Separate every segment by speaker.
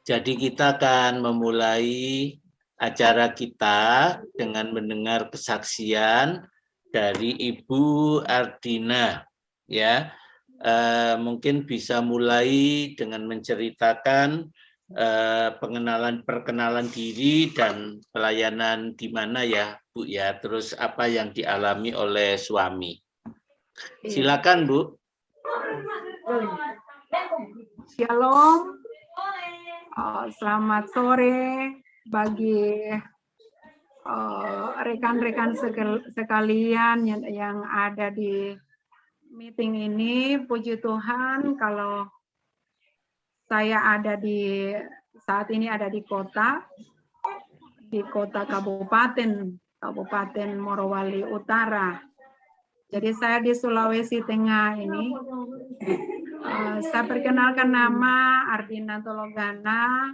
Speaker 1: Jadi kita akan memulai acara kita dengan mendengar kesaksian dari Ibu Ardina. Ya, mungkin bisa mulai dengan menceritakan perkenalan diri dan pelayanan di mana ya, Bu ya. Terus apa yang dialami oleh suami. Silakan, Bu.
Speaker 2: Shalom. Selamat sore bagi rekan-rekan sekalian yang ada di meeting ini. Puji Tuhan kalau saya ada saat ini ada di kota Kabupaten Morowali Utara. Jadi saya di Sulawesi Tengah ini. Saya perkenalkan nama Ardina Tologana.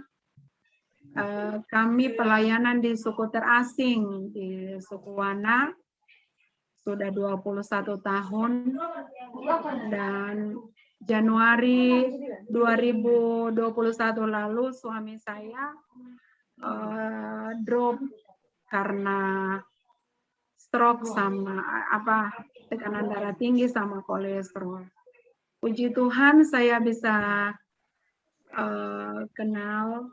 Speaker 2: Kami pelayanan di suku terasing di suku Wana sudah 21 tahun, dan Januari 2021 lalu suami saya drop karena stroke sama tekanan darah tinggi sama kolesterol. Puji Tuhan saya bisa kenal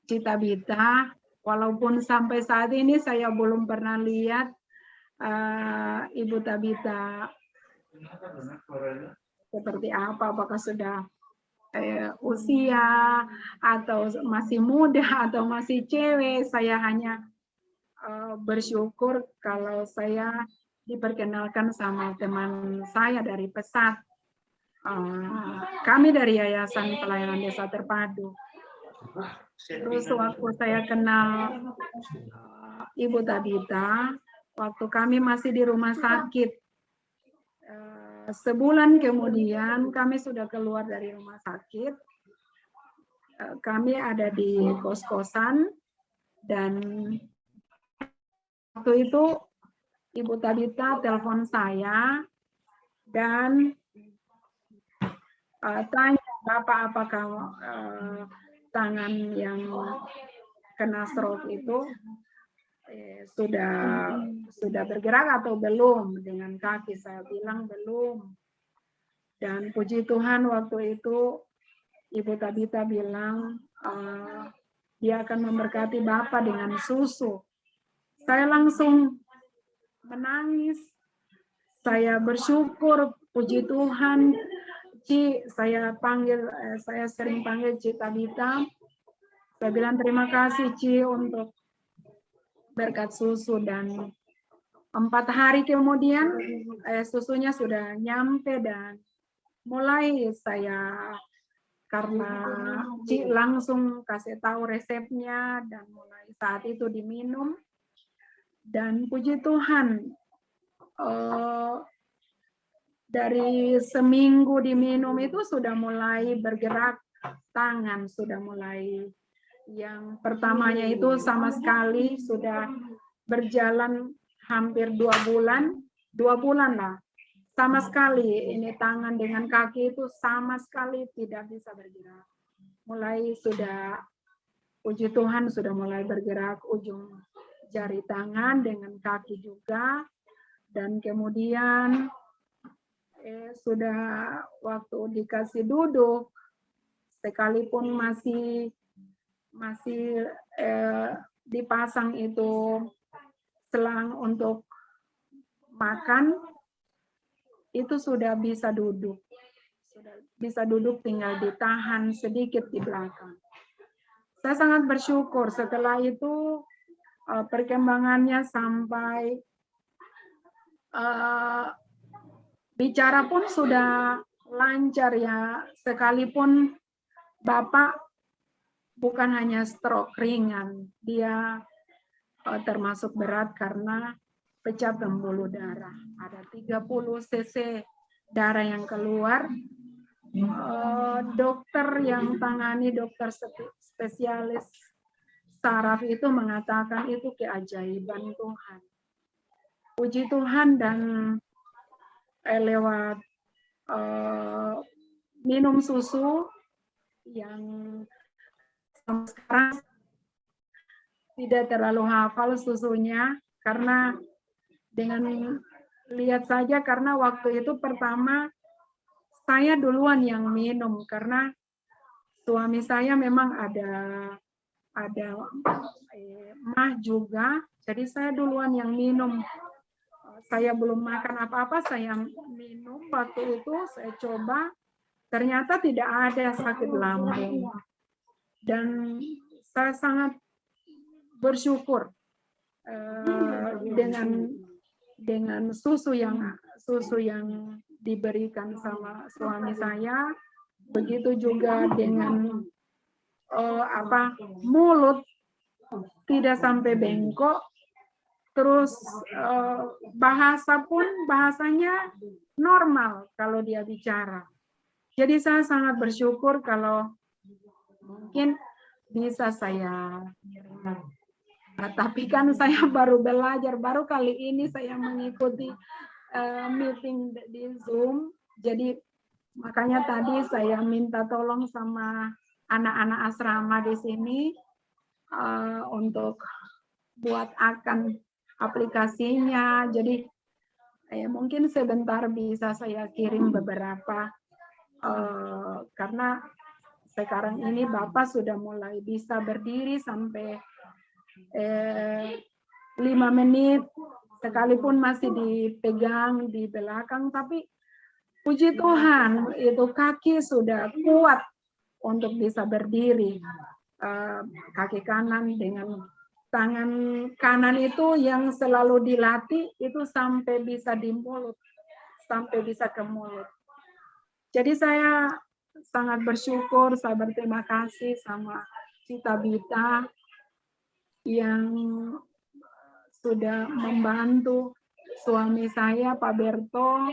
Speaker 2: Cita Bita, walaupun sampai saat ini saya belum pernah lihat Ibu Tabita seperti apa, apakah sudah usia atau masih muda atau masih cewek. Saya hanya bersyukur kalau saya diperkenalkan sama teman saya dari Pesat. Kami dari Yayasan Pelayanan Desa Terpadu. Terus waktu saya kenal Ibu Tabita, waktu kami masih di rumah sakit, sebulan kemudian kami sudah keluar dari rumah sakit. Kami ada di kos-kosan, dan waktu itu Ibu Tabita telepon saya dan tanya, Bapak apakah tangan yang kena stroke itu sudah bergerak atau belum dengan kaki. Saya bilang belum. Dan puji Tuhan waktu itu Ibu Tabita bilang dia akan memberkati Bapak dengan susu. Saya langsung menangis. Saya bersyukur, puji Tuhan. Ci, saya sering panggil Ci Tabita. Saya bilang terima kasih Ci untuk berkat susu, dan 4 hari kemudian susunya sudah nyampe, dan mulai saya, karena Ci langsung kasih tahu resepnya, dan mulai saat itu diminum, dan puji Tuhan dari seminggu diminum itu sudah mulai bergerak tangan, sudah mulai, yang pertamanya itu sama sekali sudah berjalan hampir 2 bulan lah. Sama sekali ini tangan dengan kaki itu sama sekali tidak bisa bergerak. Mulai sudah, puji Tuhan sudah mulai bergerak ujung jari tangan dengan kaki juga, dan kemudian sudah waktu dikasih duduk, sekalipun masih dipasang itu selang untuk makan, itu sudah bisa duduk. Tinggal ditahan sedikit di belakang. Saya sangat bersyukur setelah itu perkembangannya sampai bicara pun sudah lancar ya, sekalipun Bapak bukan hanya stroke ringan, dia termasuk berat karena pecah pembuluh darah. Ada 30 cc darah yang keluar. Dokter yang tangani, dokter spesialis saraf itu mengatakan itu keajaiban Tuhan. Puji Tuhan, dan lewat minum susu yang sekarang tidak terlalu hafal susunya, karena dengan lihat saja, karena waktu itu pertama saya duluan yang minum, karena suami saya memang ada mah juga, jadi saya duluan yang minum. Saya belum makan apa-apa, saya minum. Waktu itu saya coba, ternyata tidak ada sakit lambung. Dan saya sangat bersyukur dengan susu yang diberikan sama suami saya. Begitu juga dengan mulut tidak sampai bengkok. Terus bahasanya normal kalau dia bicara. Jadi saya sangat bersyukur kalau mungkin bisa saya. Nah, tapi kan saya baru belajar, baru kali ini saya mengikuti meeting di Zoom. Jadi makanya tadi saya minta tolong sama anak-anak asrama di sini untuk buat akan aplikasinya. Jadi mungkin sebentar bisa saya kirim beberapa, karena sekarang ini Bapak sudah mulai bisa berdiri sampai 5 menit, sekalipun masih dipegang di belakang, tapi puji Tuhan itu kaki sudah kuat untuk bisa berdiri. Kaki kanan dengan tangan kanan itu yang selalu dilatih itu sampai bisa di mulut, sampai bisa ke mulut. Jadi saya sangat bersyukur, saya berterima kasih sama Cita Bita yang sudah membantu suami saya, Pak Berto,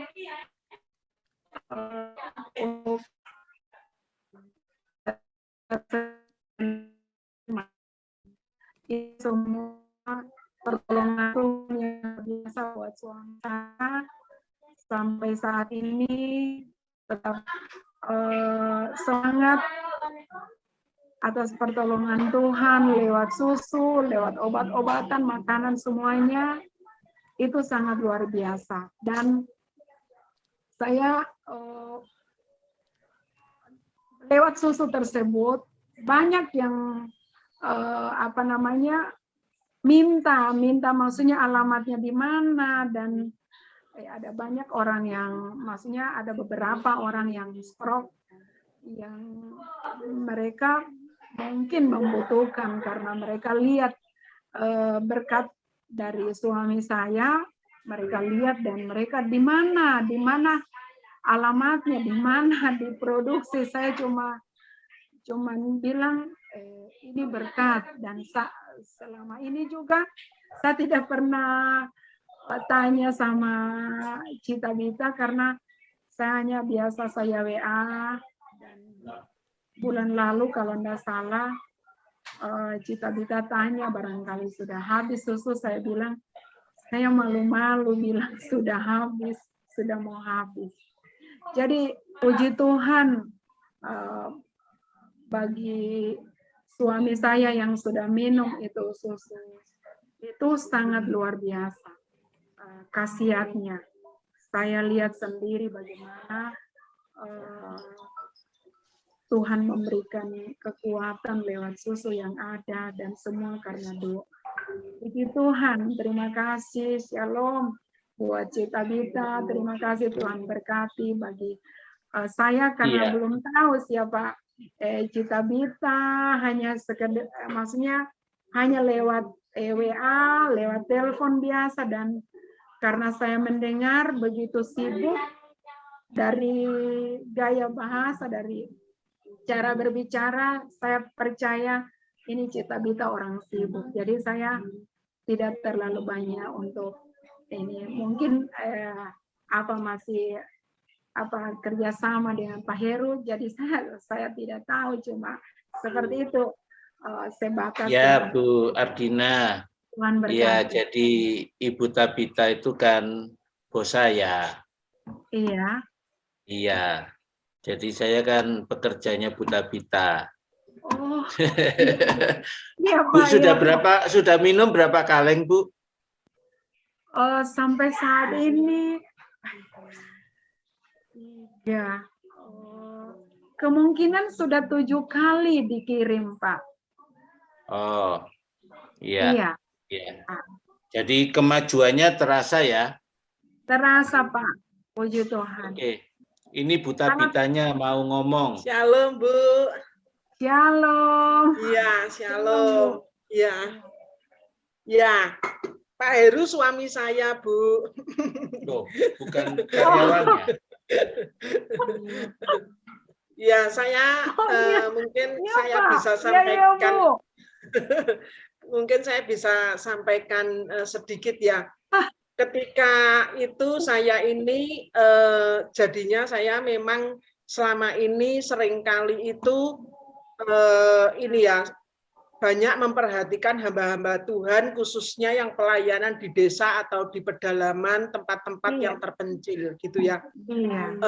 Speaker 2: untuk semua pertolongan yang biasa buat suami saya. Sampai saat ini tetap semangat atas pertolongan Tuhan lewat susu, lewat obat-obatan, makanan, semuanya itu sangat luar biasa. Dan saya lewat susu tersebut banyak yang minta maksudnya alamatnya di mana, dan ada banyak orang yang, maksudnya ada beberapa orang yang stroke yang mereka mungkin membutuhkan, karena mereka lihat berkat dari suami saya, mereka lihat dan mereka di mana alamatnya, di mana diproduksi. Saya cuman bilang ini berkat, dan selama ini juga saya tidak pernah tanya sama Cita Bita, karena saya hanya biasa saya WA. Dan bulan lalu kalau tidak salah Cita Bita tanya barangkali sudah habis susu, saya bilang saya malu-malu bilang sudah habis, sudah mau habis. Jadi puji Tuhan bagi suami saya yang sudah minum itu susu, itu sangat luar biasa khasiatnya. Saya lihat sendiri bagaimana Tuhan memberikan kekuatan lewat susu yang ada, dan semua karena doa. Puji Tuhan, terima kasih, shalom buat Cita Bita, terima kasih Tuhan berkati bagi saya, karena belum tahu siapa Cita Bita, hanya sekedar, maksudnya hanya lewat WA, lewat telepon biasa, dan karena saya mendengar begitu sibuk dari gaya bahasa, dari cara berbicara, saya percaya ini Cita Bita orang sibuk. Jadi saya tidak terlalu banyak untuk ini. Mungkin masih kerjasama dengan Pak Heru. Jadi saya tidak tahu, cuma seperti itu sebatas.
Speaker 1: Ya Bu Ardina. Iya, jadi Ibu Tabita itu kan bos saya.
Speaker 2: Iya.
Speaker 1: Iya. Jadi saya kan pekerjanya Buta Bita.
Speaker 2: Oh, iya
Speaker 1: Bu,
Speaker 2: Pak.
Speaker 1: sudah
Speaker 2: Iya,
Speaker 1: berapa? Sudah minum berapa kaleng, Bu?
Speaker 2: oh, sampai saat ini, ya, kemungkinan sudah 7 kali dikirim, Pak.
Speaker 1: Oh, iya.
Speaker 2: Iya,
Speaker 1: Iya. Jadi kemajuannya terasa ya.
Speaker 2: terasa Pak. Puji Tuhan.
Speaker 1: Oke. Ini Buta
Speaker 2: Sangat
Speaker 1: Bitanya mau ngomong.
Speaker 3: Shalom, Bu.
Speaker 2: shalom.
Speaker 3: Iya, shalom. Iya. Ya, Pak Heru suami saya, Bu.
Speaker 1: Loh, bukan karyawannya.
Speaker 3: Ya, saya
Speaker 2: Iya.
Speaker 3: mungkin
Speaker 2: Iya,
Speaker 3: saya
Speaker 2: Pak.
Speaker 3: bisa
Speaker 2: Iya,
Speaker 3: sampaikan,
Speaker 2: Bu.
Speaker 3: mungkin saya bisa sampaikan sedikit ya. Ketika itu saya ini jadinya saya memang selama ini seringkali itu ini ya banyak memperhatikan hamba-hamba Tuhan khususnya yang pelayanan di desa atau di pedalaman tempat-tempat yang terpencil gitu ya.
Speaker 2: Iya.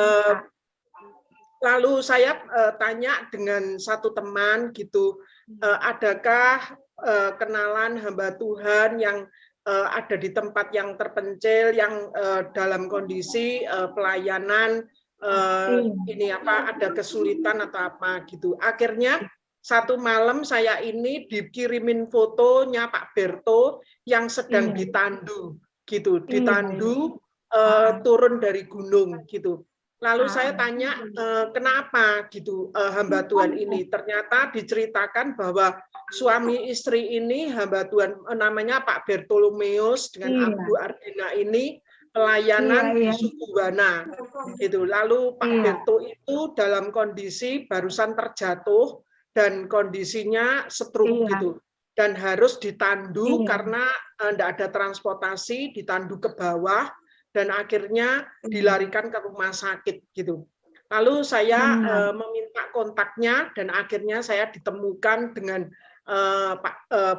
Speaker 3: Lalu saya tanya dengan satu teman gitu, adakah kenalan hamba Tuhan yang ada di tempat yang terpencil, yang dalam kondisi pelayanan ini apa ada kesulitan atau apa gitu. Akhirnya satu malam saya ini dikirimin fotonya Pak Berto yang sedang ditandu gitu, ditandu turun dari gunung gitu. Lalu saya tanya kenapa gitu hamba Tuhan ini. Ternyata diceritakan bahwa suami istri ini hamba Tuhan namanya Pak Bertolomeus dengan Bu Ardina ini pelayanan di Sukuwana gitu. Lalu Pak Berto itu dalam kondisi barusan terjatuh dan kondisinya stroke gitu. Dan harus ditandu karena tidak ada transportasi, ditandu ke bawah. Dan akhirnya dilarikan ke rumah sakit gitu. Lalu saya meminta kontaknya dan akhirnya saya ditemukan dengan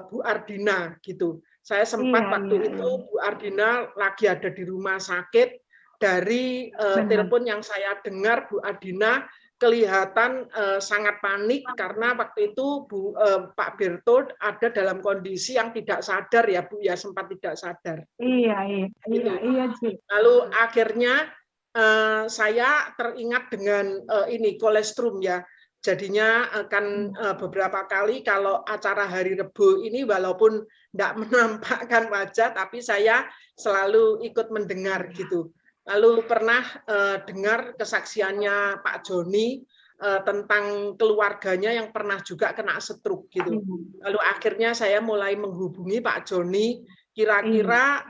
Speaker 3: Bu Ardina gitu. Saya sempat waktu itu Bu Ardina lagi ada di rumah sakit. Dari telepon yang saya dengar Bu Ardina kelihatan sangat panik karena waktu itu Pak Berto ada dalam kondisi yang tidak sadar ya Bu ya, sempat tidak sadar.
Speaker 2: Iya.
Speaker 3: Lalu akhirnya saya teringat dengan ini kolestrum ya. Jadinya akan beberapa kali kalau acara Hari Rebo ini walaupun tidak menampakkan wajah tapi saya selalu ikut mendengar gitu. Lalu pernah dengar kesaksiannya Pak Joni tentang keluarganya yang pernah juga kena stroke gitu. Lalu akhirnya saya mulai menghubungi Pak Joni, kira-kira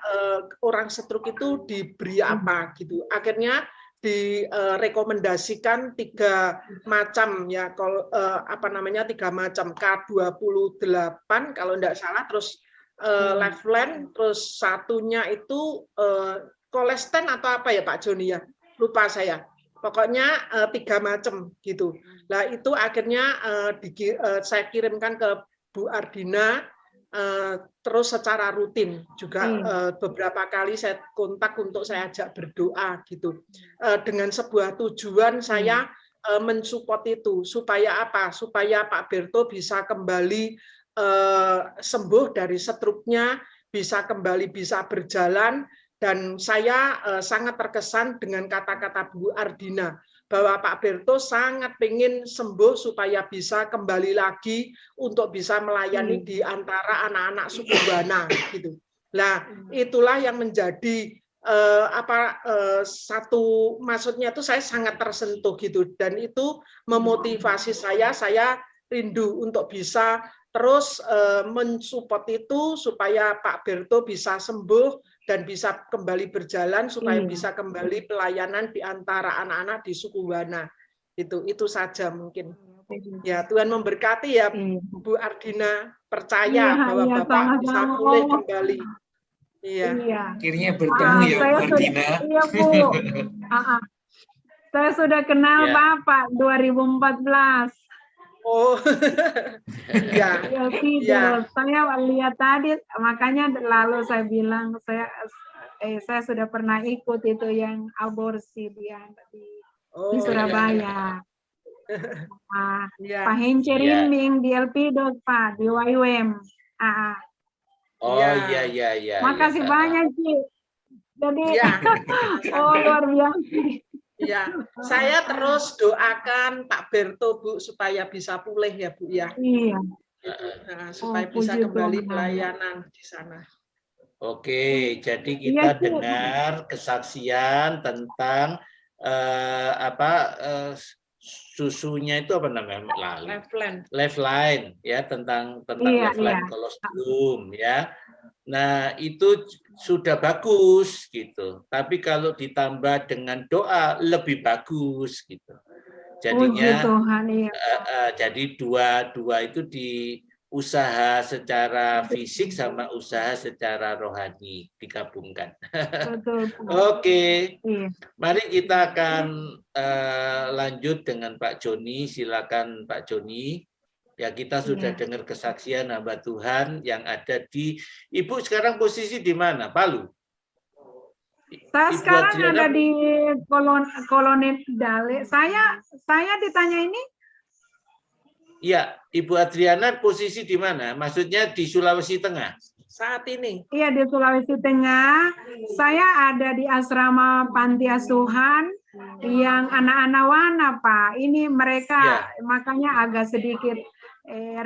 Speaker 3: orang stroke itu diberi apa gitu. Akhirnya direkomendasikan 3 macam ya, kalau 3 macam K28 kalau tidak salah, terus Leflen, terus satunya itu kolesten atau apa ya Pak Joni ya, lupa saya. Pokoknya 3 macam gitu. Nah itu akhirnya saya kirimkan ke Bu Ardina terus secara rutin juga beberapa kali saya kontak untuk saya ajak berdoa gitu. Dengan sebuah tujuan saya mensupport itu supaya apa? Supaya Pak Berto bisa kembali sembuh dari stroke-nya, bisa kembali bisa berjalan. Dan saya sangat terkesan dengan kata-kata Bu Ardina bahwa Pak Berto sangat ingin sembuh supaya bisa kembali lagi untuk bisa melayani di antara anak-anak Sukuwana gitu. Nah, itulah yang menjadi satu maksudnya itu saya sangat tersentuh gitu dan itu memotivasi saya rindu untuk bisa terus mensupport itu supaya Pak Berto bisa sembuh dan bisa kembali berjalan supaya bisa kembali pelayanan di antara anak-anak di Sukuwana. Itu saja mungkin. Ya, Tuhan memberkati ya Bu Ardina, percaya bahwa Bapak bisa pulih kembali. Iya.
Speaker 4: Akhirnya bertemu ya Bu Ardina.
Speaker 2: Iya Bu. Saya sudah kenal Bapak 2014.
Speaker 3: Oh,
Speaker 2: ya. Saya lihat tadi, makanya lalu saya bilang saya sudah pernah ikut itu yang aborsi dia. di Surabaya.
Speaker 3: Ya.
Speaker 2: Pak Hence Rimbing di Elpidok, Pak, di YWM.
Speaker 1: Oh iya.
Speaker 2: Makasih banyak, Ci. Jadi,
Speaker 3: Ya.
Speaker 2: luar biasa.
Speaker 3: Ya, saya terus doakan Pak Berto, Bu, supaya bisa pulih ya, Bu ya.
Speaker 2: Iya.
Speaker 3: Nah, supaya bisa
Speaker 2: puji
Speaker 3: kembali
Speaker 2: Tuhan.
Speaker 3: pelayanan di sana.
Speaker 1: Oke, jadi kita
Speaker 2: Iya, Ci.
Speaker 1: dengar kesaksian tentang susunya itu apa namanya? Lifeline ya, tentang
Speaker 2: Iya,
Speaker 1: lifeline
Speaker 2: iya.
Speaker 1: kolostrum ya. Nah, itu sudah bagus gitu. Tapi kalau ditambah dengan doa lebih bagus gitu. Jadinya
Speaker 2: Puji Tuhan, iya.
Speaker 1: jadi dua itu usaha secara fisik sama usaha secara rohani digabungkan.
Speaker 2: Betul.
Speaker 1: Oke.
Speaker 2: Iya.
Speaker 1: Mari kita akan lanjut dengan Pak Joni. Silakan Pak Joni. Ya, kita sudah dengar kesaksian hamba Tuhan yang ada di Ibu sekarang posisi di mana? Palu.
Speaker 2: Saya
Speaker 1: Ibu
Speaker 2: sekarang
Speaker 1: Adriana,
Speaker 2: ada di Koloni Dale. Saya ditanya ini.
Speaker 1: Iya, Ibu Adriana posisi di mana? Maksudnya di Sulawesi Tengah.
Speaker 3: Saat ini.
Speaker 2: Iya, di Sulawesi Tengah. Saya ada di asrama panti asuhan yang anak-anak wana, Pak. Ini mereka makanya agak sedikit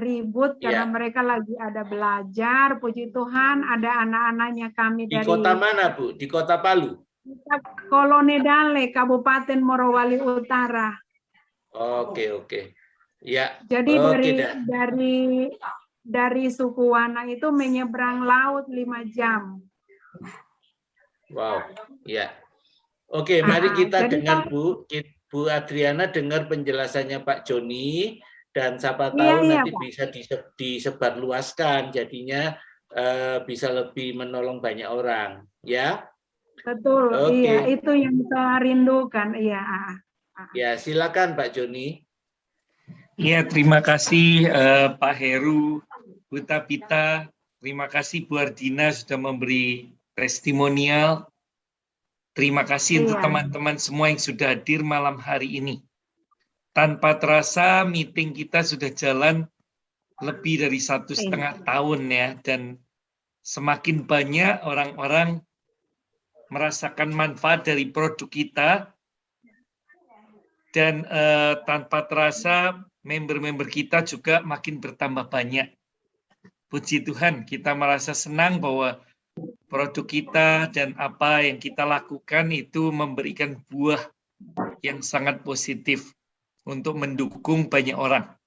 Speaker 2: ribut karena mereka lagi ada belajar. Puji Tuhan, ada anak-anaknya kami
Speaker 1: Di
Speaker 2: dari
Speaker 1: kota mana, Bu? Di kota Palu?
Speaker 2: Koloni Dale, Kabupaten Morowali Utara.
Speaker 1: Oke. Ya.
Speaker 2: Jadi dari suku Wana itu menyeberang laut 5 jam.
Speaker 1: Wow, ya. Oke, mari kita dengar Bu Adriana dengar penjelasannya Pak Joni dan siapa tahu nanti bisa disebarluaskan, jadinya bisa lebih menolong banyak orang, ya.
Speaker 2: Betul, iya, itu yang saya rindukan, iya.
Speaker 1: Ya, silakan Pak Joni.
Speaker 4: Ya, terima kasih Pak Heru, Bu Tapita, terima kasih Bu Ardina sudah memberi testimonial. Terima kasih untuk teman-teman semua yang sudah hadir malam hari ini. Tanpa terasa meeting kita sudah jalan lebih dari 1,5 tahun ya, dan semakin banyak orang-orang merasakan manfaat dari produk kita, dan tanpa terasa member-member kita juga makin bertambah banyak. Puji Tuhan, kita merasa senang bahwa produk kita dan apa yang kita lakukan itu memberikan buah yang sangat positif untuk mendukung banyak orang.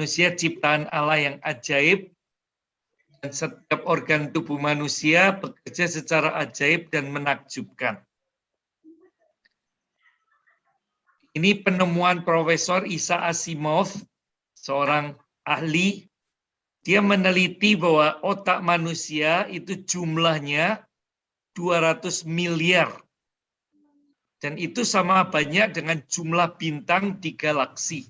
Speaker 4: manusia ciptaan Allah yang ajaib, dan setiap organ tubuh manusia bekerja secara ajaib dan menakjubkan. Ini penemuan Profesor Isaac Asimov, seorang ahli. Dia meneliti bahwa otak manusia itu jumlahnya 200 miliar. Dan itu sama banyak dengan jumlah bintang di galaksi.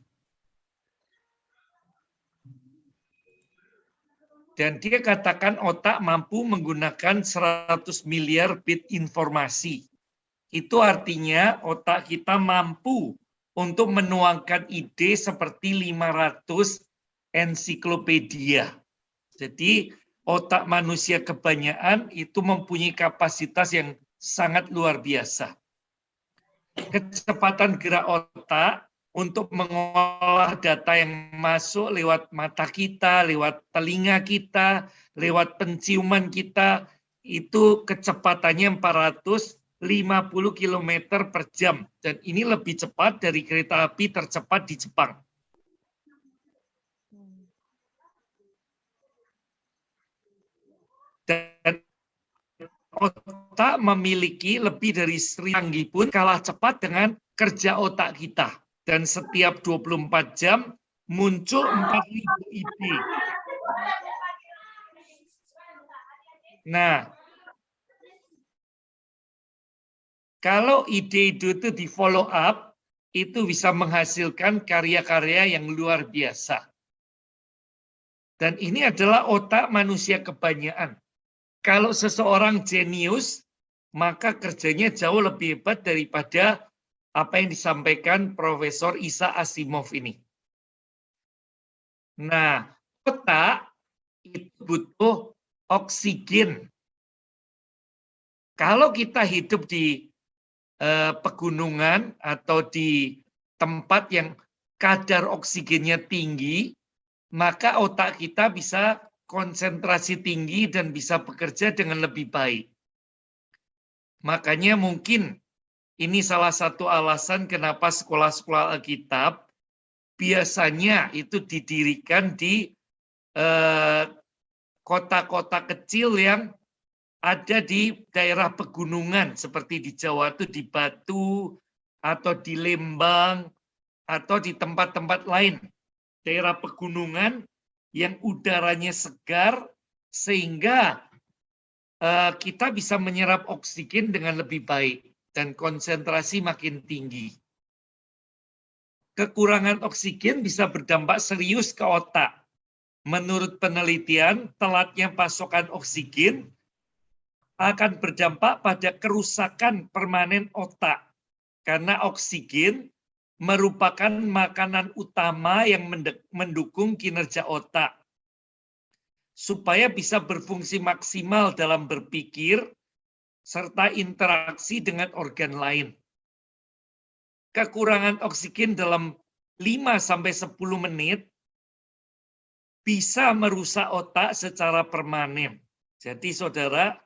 Speaker 4: Dan dia katakan otak mampu menggunakan 100 miliar bit informasi. Itu artinya otak kita mampu untuk menuangkan ide seperti 500 ensiklopedia. Jadi otak manusia kebanyakan itu mempunyai kapasitas yang sangat luar biasa. Kecepatan gerak otak untuk mengolah data yang masuk lewat mata kita, lewat telinga kita, lewat penciuman kita, itu kecepatannya 450 km per jam. Dan ini lebih cepat dari kereta api tercepat di Jepang. Dan otak memiliki lebih dari 1000 canggih pun kalah cepat dengan kerja otak kita. Dan setiap 24 jam muncul 4000 ide. Nah, kalau ide itu di follow up, itu bisa menghasilkan karya-karya yang luar biasa. Dan ini adalah otak manusia kebanyakan. Kalau seseorang jenius, maka kerjanya jauh lebih hebat daripada apa yang disampaikan Profesor Isaac Asimov ini. Nah, otak itu butuh oksigen. Kalau kita hidup di pegunungan atau di tempat yang kadar oksigennya tinggi, maka otak kita bisa konsentrasi tinggi dan bisa bekerja dengan lebih baik. Makanya mungkin ini salah satu alasan kenapa sekolah-sekolah Alkitab biasanya itu didirikan di kota-kota kecil yang ada di daerah pegunungan, seperti di Jawa itu di Batu, atau di Lembang, atau di tempat-tempat lain. Daerah pegunungan yang udaranya segar, sehingga kita bisa menyerap oksigen dengan lebih baik, dan konsentrasi makin tinggi. Kekurangan oksigen bisa berdampak serius ke otak. Menurut penelitian, telatnya pasokan oksigen akan berdampak pada kerusakan permanen otak. Karena oksigen merupakan makanan utama yang mendukung kinerja otak. Supaya bisa berfungsi maksimal dalam berpikir, serta interaksi dengan organ lain. Kekurangan oksigen dalam 5-10 menit bisa merusak otak secara permanen. Jadi saudara,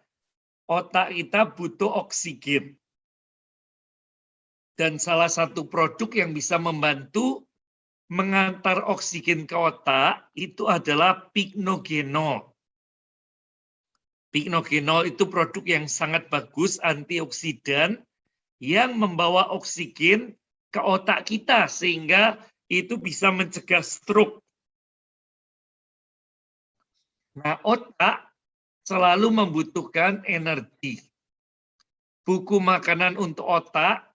Speaker 4: otak kita butuh oksigen. Dan salah satu produk yang bisa membantu mengantar oksigen ke otak itu adalah Pycnogenol. Pycnogenol itu produk yang sangat bagus, antioksidan, yang membawa oksigen ke otak kita, sehingga itu bisa mencegah stroke. Nah, otak selalu membutuhkan energi. Buku Makanan untuk Otak,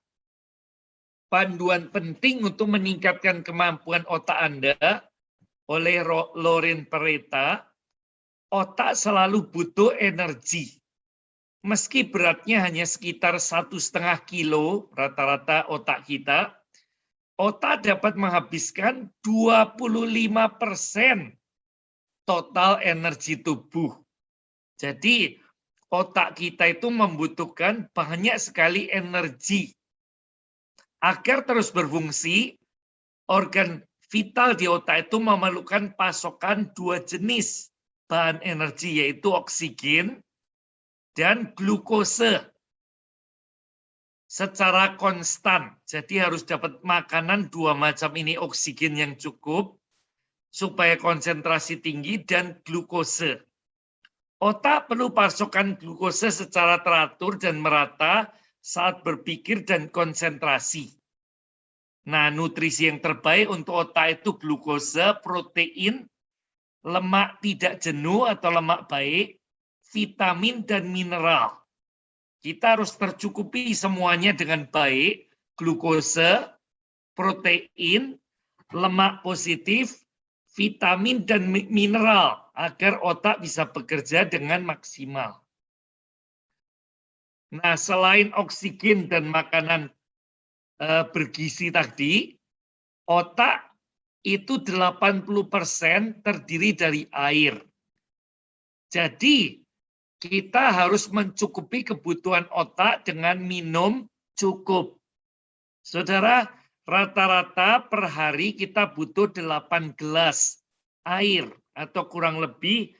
Speaker 4: panduan penting untuk meningkatkan kemampuan otak Anda oleh Loren Pereta. Otak selalu butuh energi. Meski beratnya hanya sekitar 1,5 kilo rata-rata otak kita, otak dapat menghabiskan 25% total energi tubuh. Jadi otak kita itu membutuhkan banyak sekali energi. Agar terus berfungsi, organ vital di otak itu memerlukan pasokan 2 jenis bahan energi, yaitu oksigen dan glukose secara konstan. Jadi harus dapat makanan 2 macam ini, oksigen yang cukup supaya konsentrasi tinggi, dan glukose. Otak perlu pasokan glukose secara teratur dan merata saat berpikir dan konsentrasi. Nah, nutrisi yang terbaik untuk otak itu glukose, protein, lemak tidak jenuh atau lemak baik, vitamin, dan mineral. Kita harus tercukupi semuanya dengan baik, glukose, protein, lemak positif, vitamin, dan mineral, agar otak bisa bekerja dengan maksimal. Nah, selain oksigen dan makanan bergizi tadi, otak itu 80% terdiri dari air. Jadi, kita harus mencukupi kebutuhan otak dengan minum cukup. Saudara, rata-rata per hari kita butuh 8 gelas air atau kurang lebih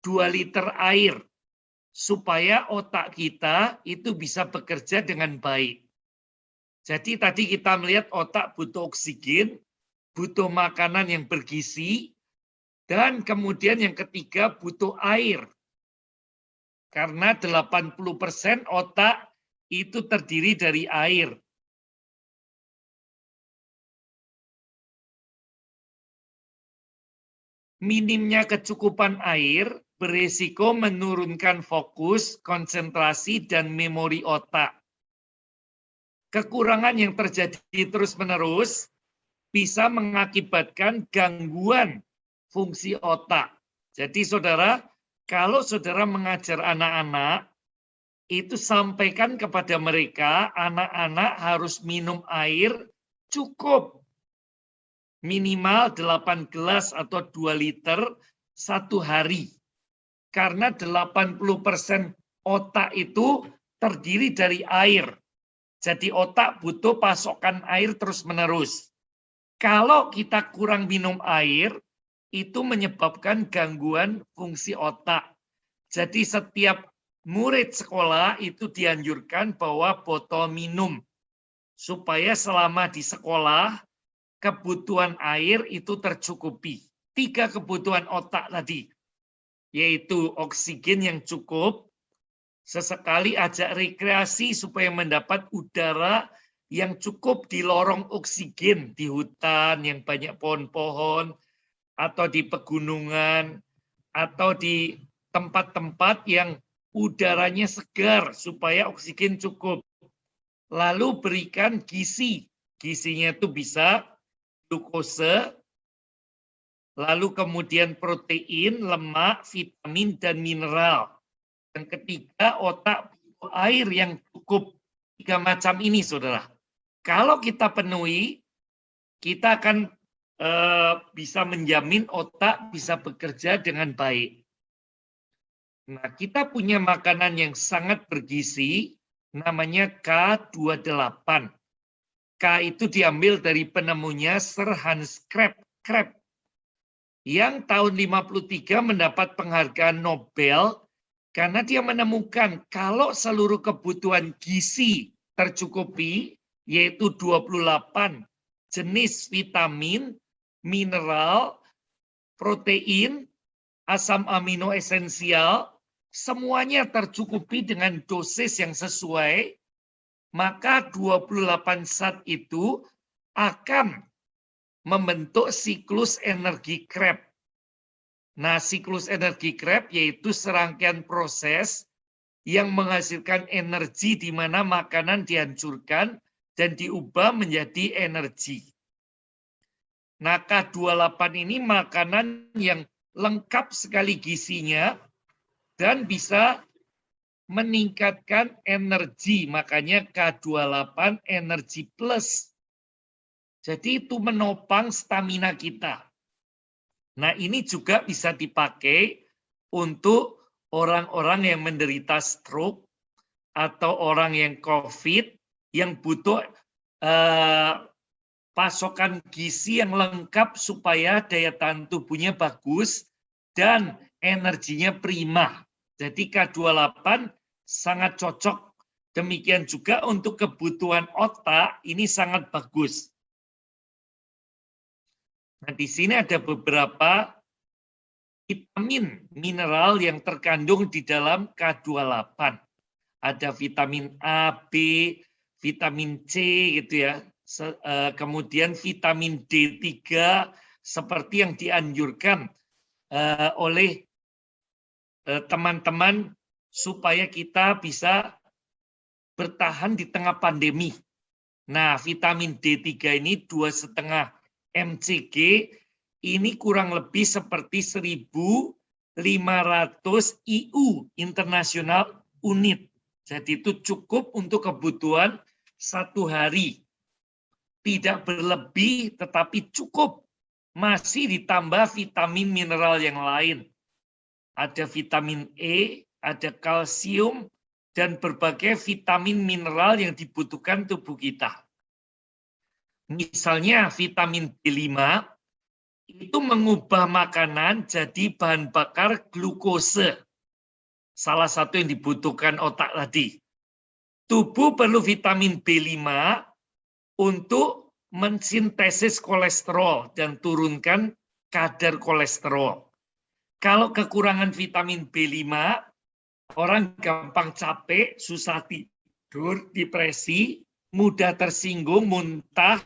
Speaker 4: 2 liter air supaya otak kita itu bisa bekerja dengan baik. Jadi tadi kita melihat otak butuh oksigen, butuh makanan yang bergizi, dan kemudian yang ketiga butuh air. Karena 80% otak itu terdiri dari air. Minimnya kecukupan air berisiko menurunkan fokus, konsentrasi, dan memori otak. Kekurangan yang terjadi terus-menerus bisa mengakibatkan gangguan fungsi otak. Jadi saudara, kalau saudara mengajar anak-anak, itu sampaikan kepada mereka, anak-anak harus minum air cukup. Minimal 8 gelas atau 2 liter satu hari. Karena 80% otak itu terdiri dari air. Jadi otak butuh pasokan air terus-menerus. Kalau kita kurang minum air, itu menyebabkan gangguan fungsi otak. Jadi setiap murid sekolah itu dianjurkan bawa botol minum. Supaya selama di sekolah, kebutuhan air itu tercukupi. 3 kebutuhan otak tadi, yaitu oksigen yang cukup, sesekali ajak rekreasi supaya mendapat udara yang cukup di lorong oksigen, di hutan yang banyak pohon-pohon, atau di pegunungan, atau di tempat-tempat yang udaranya segar supaya oksigen cukup. Lalu berikan gizi. Gizinya itu bisa glukose, lalu kemudian protein, lemak, vitamin, dan mineral. Yang ketiga, otak butuh air yang cukup. 3 macam ini, saudara. Kalau kita penuhi, kita akan bisa menjamin otak bisa bekerja dengan baik. Nah, kita punya makanan yang sangat bergizi, namanya K28. K itu diambil dari penemunya Sir Hans Krebs, yang tahun 53 mendapat penghargaan Nobel karena dia menemukan kalau seluruh kebutuhan gizi tercukupi, yaitu 28 jenis vitamin, mineral, protein, asam amino esensial, semuanya tercukupi dengan dosis yang sesuai, maka 28 zat itu akan membentuk siklus energi Krebs. Nah, siklus energi Krebs yaitu serangkaian proses yang menghasilkan energi di mana makanan dihancurkan dan diubah menjadi energi. Nah, K28 ini makanan yang lengkap sekali gizinya dan bisa meningkatkan energi, makanya K28 energi plus. Jadi itu menopang stamina kita. Nah, ini juga bisa dipakai untuk orang-orang yang menderita stroke atau orang yang COVID yang butuh pasokan gizi yang lengkap supaya daya tahan tubuhnya bagus dan energinya prima. Jadi K28 sangat cocok. Demikian juga untuk kebutuhan otak, ini sangat bagus. Nah, di sini ada beberapa vitamin mineral yang terkandung di dalam K28. Ada vitamin A, B, vitamin C gitu ya. Kemudian vitamin D3 seperti yang dianjurkan oleh teman-teman supaya kita bisa bertahan di tengah pandemi. Nah, vitamin D3 ini 2,5 mcg, ini kurang lebih seperti 1.500 IU, internasional unit. Jadi itu cukup untuk kebutuhan 1 hari. Tidak berlebih, tetapi cukup. Masih ditambah vitamin mineral yang lain. Ada vitamin E, ada kalsium, dan berbagai vitamin mineral yang dibutuhkan tubuh kita. Misalnya vitamin B5, itu mengubah makanan jadi bahan bakar glukose. Salah satu yang dibutuhkan otak tadi. Tubuh perlu vitamin B5 untuk mensintesis kolesterol dan turunkan kadar kolesterol. Kalau kekurangan vitamin B5, orang gampang capek, susah tidur, depresi, mudah tersinggung, muntah,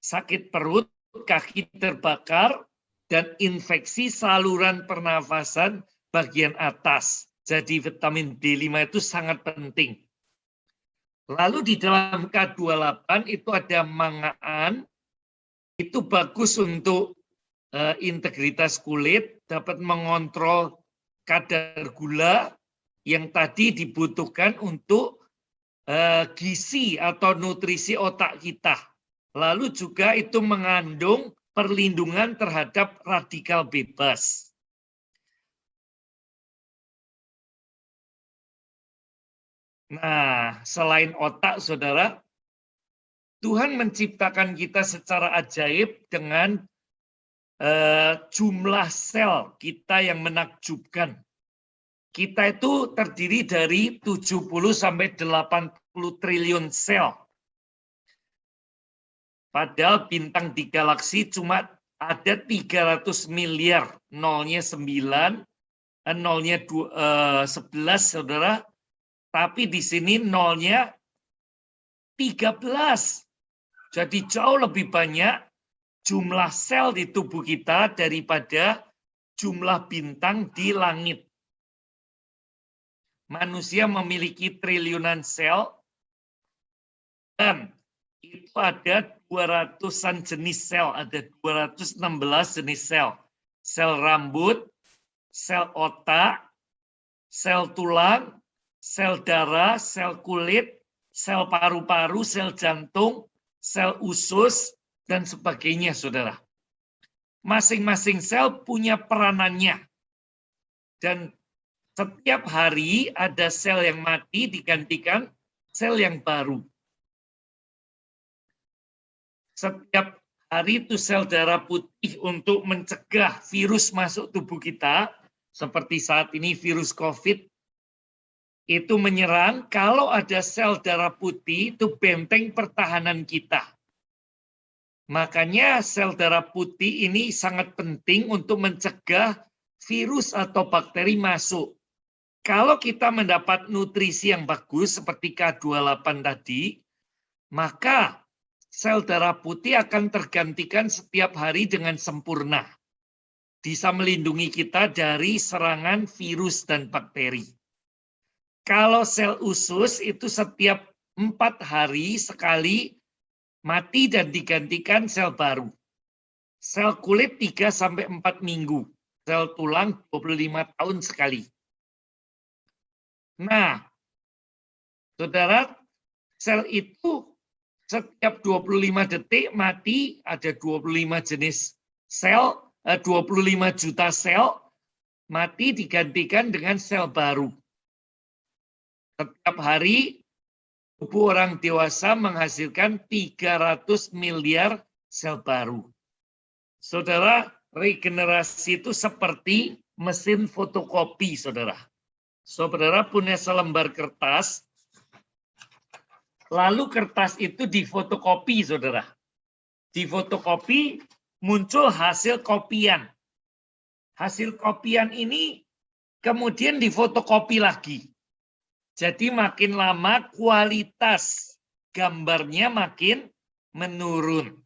Speaker 4: sakit perut, kaki terbakar, dan infeksi saluran pernafasan bagian atas. Jadi vitamin B5 itu sangat penting. Lalu di dalam K28 itu ada mangaan, itu bagus untuk integritas kulit, dapat mengontrol kadar gula yang tadi dibutuhkan untuk gizi atau nutrisi otak kita. Lalu juga itu mengandung perlindungan terhadap radikal bebas. Nah, selain otak, saudara, Tuhan menciptakan kita secara ajaib dengan jumlah sel kita yang menakjubkan. Kita itu terdiri dari 70 sampai 80 triliun sel. Padahal bintang di galaksi cuma ada 300 miliar, nolnya 9, nolnya 11, saudara. Tapi di sini nolnya 13. Jadi jauh lebih banyak jumlah sel di tubuh kita daripada jumlah bintang di langit. Manusia memiliki triliunan sel dan itu ada 200-an jenis sel, ada 216 jenis sel. Sel rambut, sel otak, sel tulang, sel darah, sel kulit, sel paru-paru, sel jantung, sel usus, dan sebagainya, saudara. Masing-masing sel punya peranannya. Dan setiap hari ada sel yang mati digantikan sel yang baru. Setiap hari itu sel darah putih untuk mencegah virus masuk tubuh kita, seperti saat ini virus COVID, itu menyerang. Kalau ada sel darah putih, itu benteng pertahanan kita. Makanya sel darah putih ini sangat penting untuk mencegah virus atau bakteri masuk. Kalau kita mendapat nutrisi yang bagus seperti K28 tadi, maka sel darah putih akan tergantikan setiap hari dengan sempurna. Bisa melindungi kita dari serangan virus dan bakteri. Kalau sel usus itu setiap 4 hari sekali mati dan digantikan sel baru. Sel kulit 3-4 minggu. Sel tulang 25 tahun sekali. Nah, saudara, sel itu setiap 25 detik mati, ada 25 jenis sel, 25 juta sel, mati digantikan dengan sel baru. Setiap hari, tubuh orang dewasa menghasilkan 300 miliar sel baru. Saudara, regenerasi itu seperti mesin fotokopi, saudara. Saudara punya selembar kertas, lalu kertas itu difotokopi, saudara. Difotokopi, muncul hasil kopian. Hasil kopian ini kemudian difotokopi lagi. Jadi makin lama kualitas gambarnya makin menurun.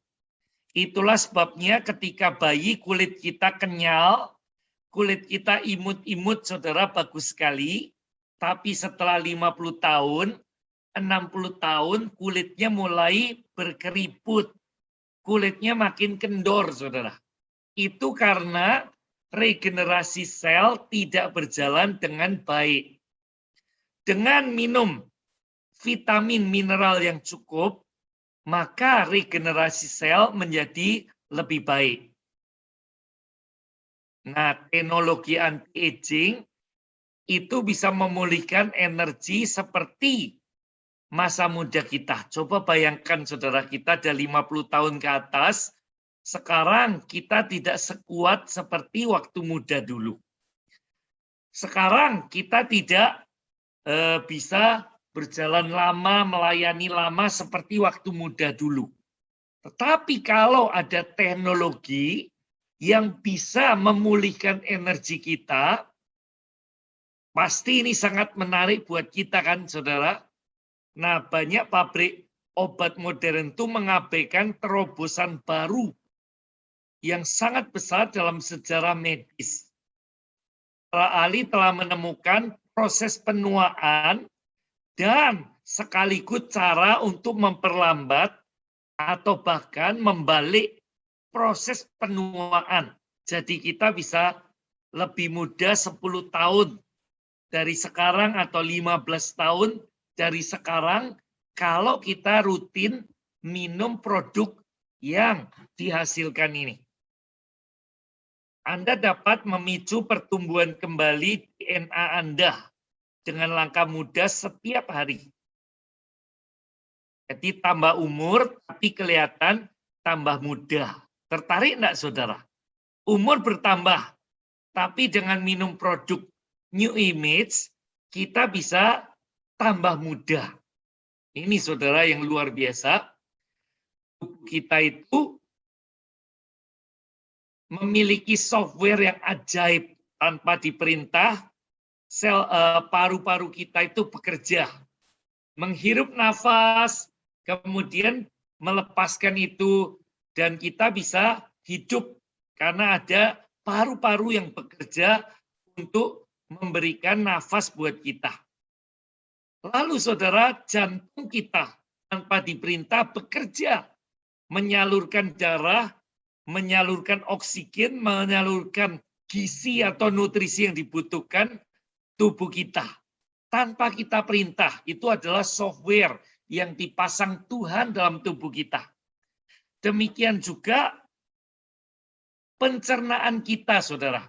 Speaker 4: Itulah sebabnya ketika bayi kulit kita kenyal, kulit kita imut-imut, saudara, bagus sekali. Tapi setelah 50 tahun, 60 tahun, kulitnya mulai berkeriput. Kulitnya makin kendor, saudara. Itu karena regenerasi sel tidak berjalan dengan baik. Dengan minum vitamin mineral yang cukup, maka regenerasi sel menjadi lebih baik. Nah, teknologi anti-aging itu bisa memulihkan energi seperti masa muda kita. Coba bayangkan, saudara, kita ada 50 tahun ke atas, sekarang kita tidak sekuat seperti waktu muda dulu. Sekarang kita tidak bisa berjalan lama, melayani lama seperti waktu muda dulu. Tetapi kalau ada teknologi yang bisa memulihkan energi kita, pasti ini sangat menarik buat kita kan, saudara? Nah, banyak pabrik obat modern itu mengabaikan terobosan baru yang sangat besar dalam sejarah medis. Para ahli telah menemukan proses penuaan dan sekaligus cara untuk memperlambat atau bahkan membalik proses penuaan. Jadi kita bisa lebih muda 10 tahun dari sekarang atau 15 tahun dari sekarang kalau kita rutin minum produk yang dihasilkan ini. Anda dapat memicu pertumbuhan kembali DNA Anda dengan langkah mudah setiap hari. Jadi tambah umur, tapi kelihatan tambah muda. Tertarik enggak, saudara? Umur bertambah, tapi dengan minum produk New Image, kita bisa tambah muda. Ini, saudara, yang luar biasa. Tubuh kita itu memiliki software yang ajaib. Tanpa diperintah, sel paru-paru kita itu bekerja. Menghirup nafas, kemudian melepaskan itu, dan kita bisa hidup karena ada paru-paru yang bekerja untuk memberikan nafas buat kita. Lalu, saudara, jantung kita tanpa diperintah bekerja, menyalurkan darah, menyalurkan oksigen, menyalurkan gizi atau nutrisi yang dibutuhkan tubuh kita. Tanpa kita perintah, itu adalah software yang dipasang Tuhan dalam tubuh kita. Demikian juga pencernaan kita, saudara.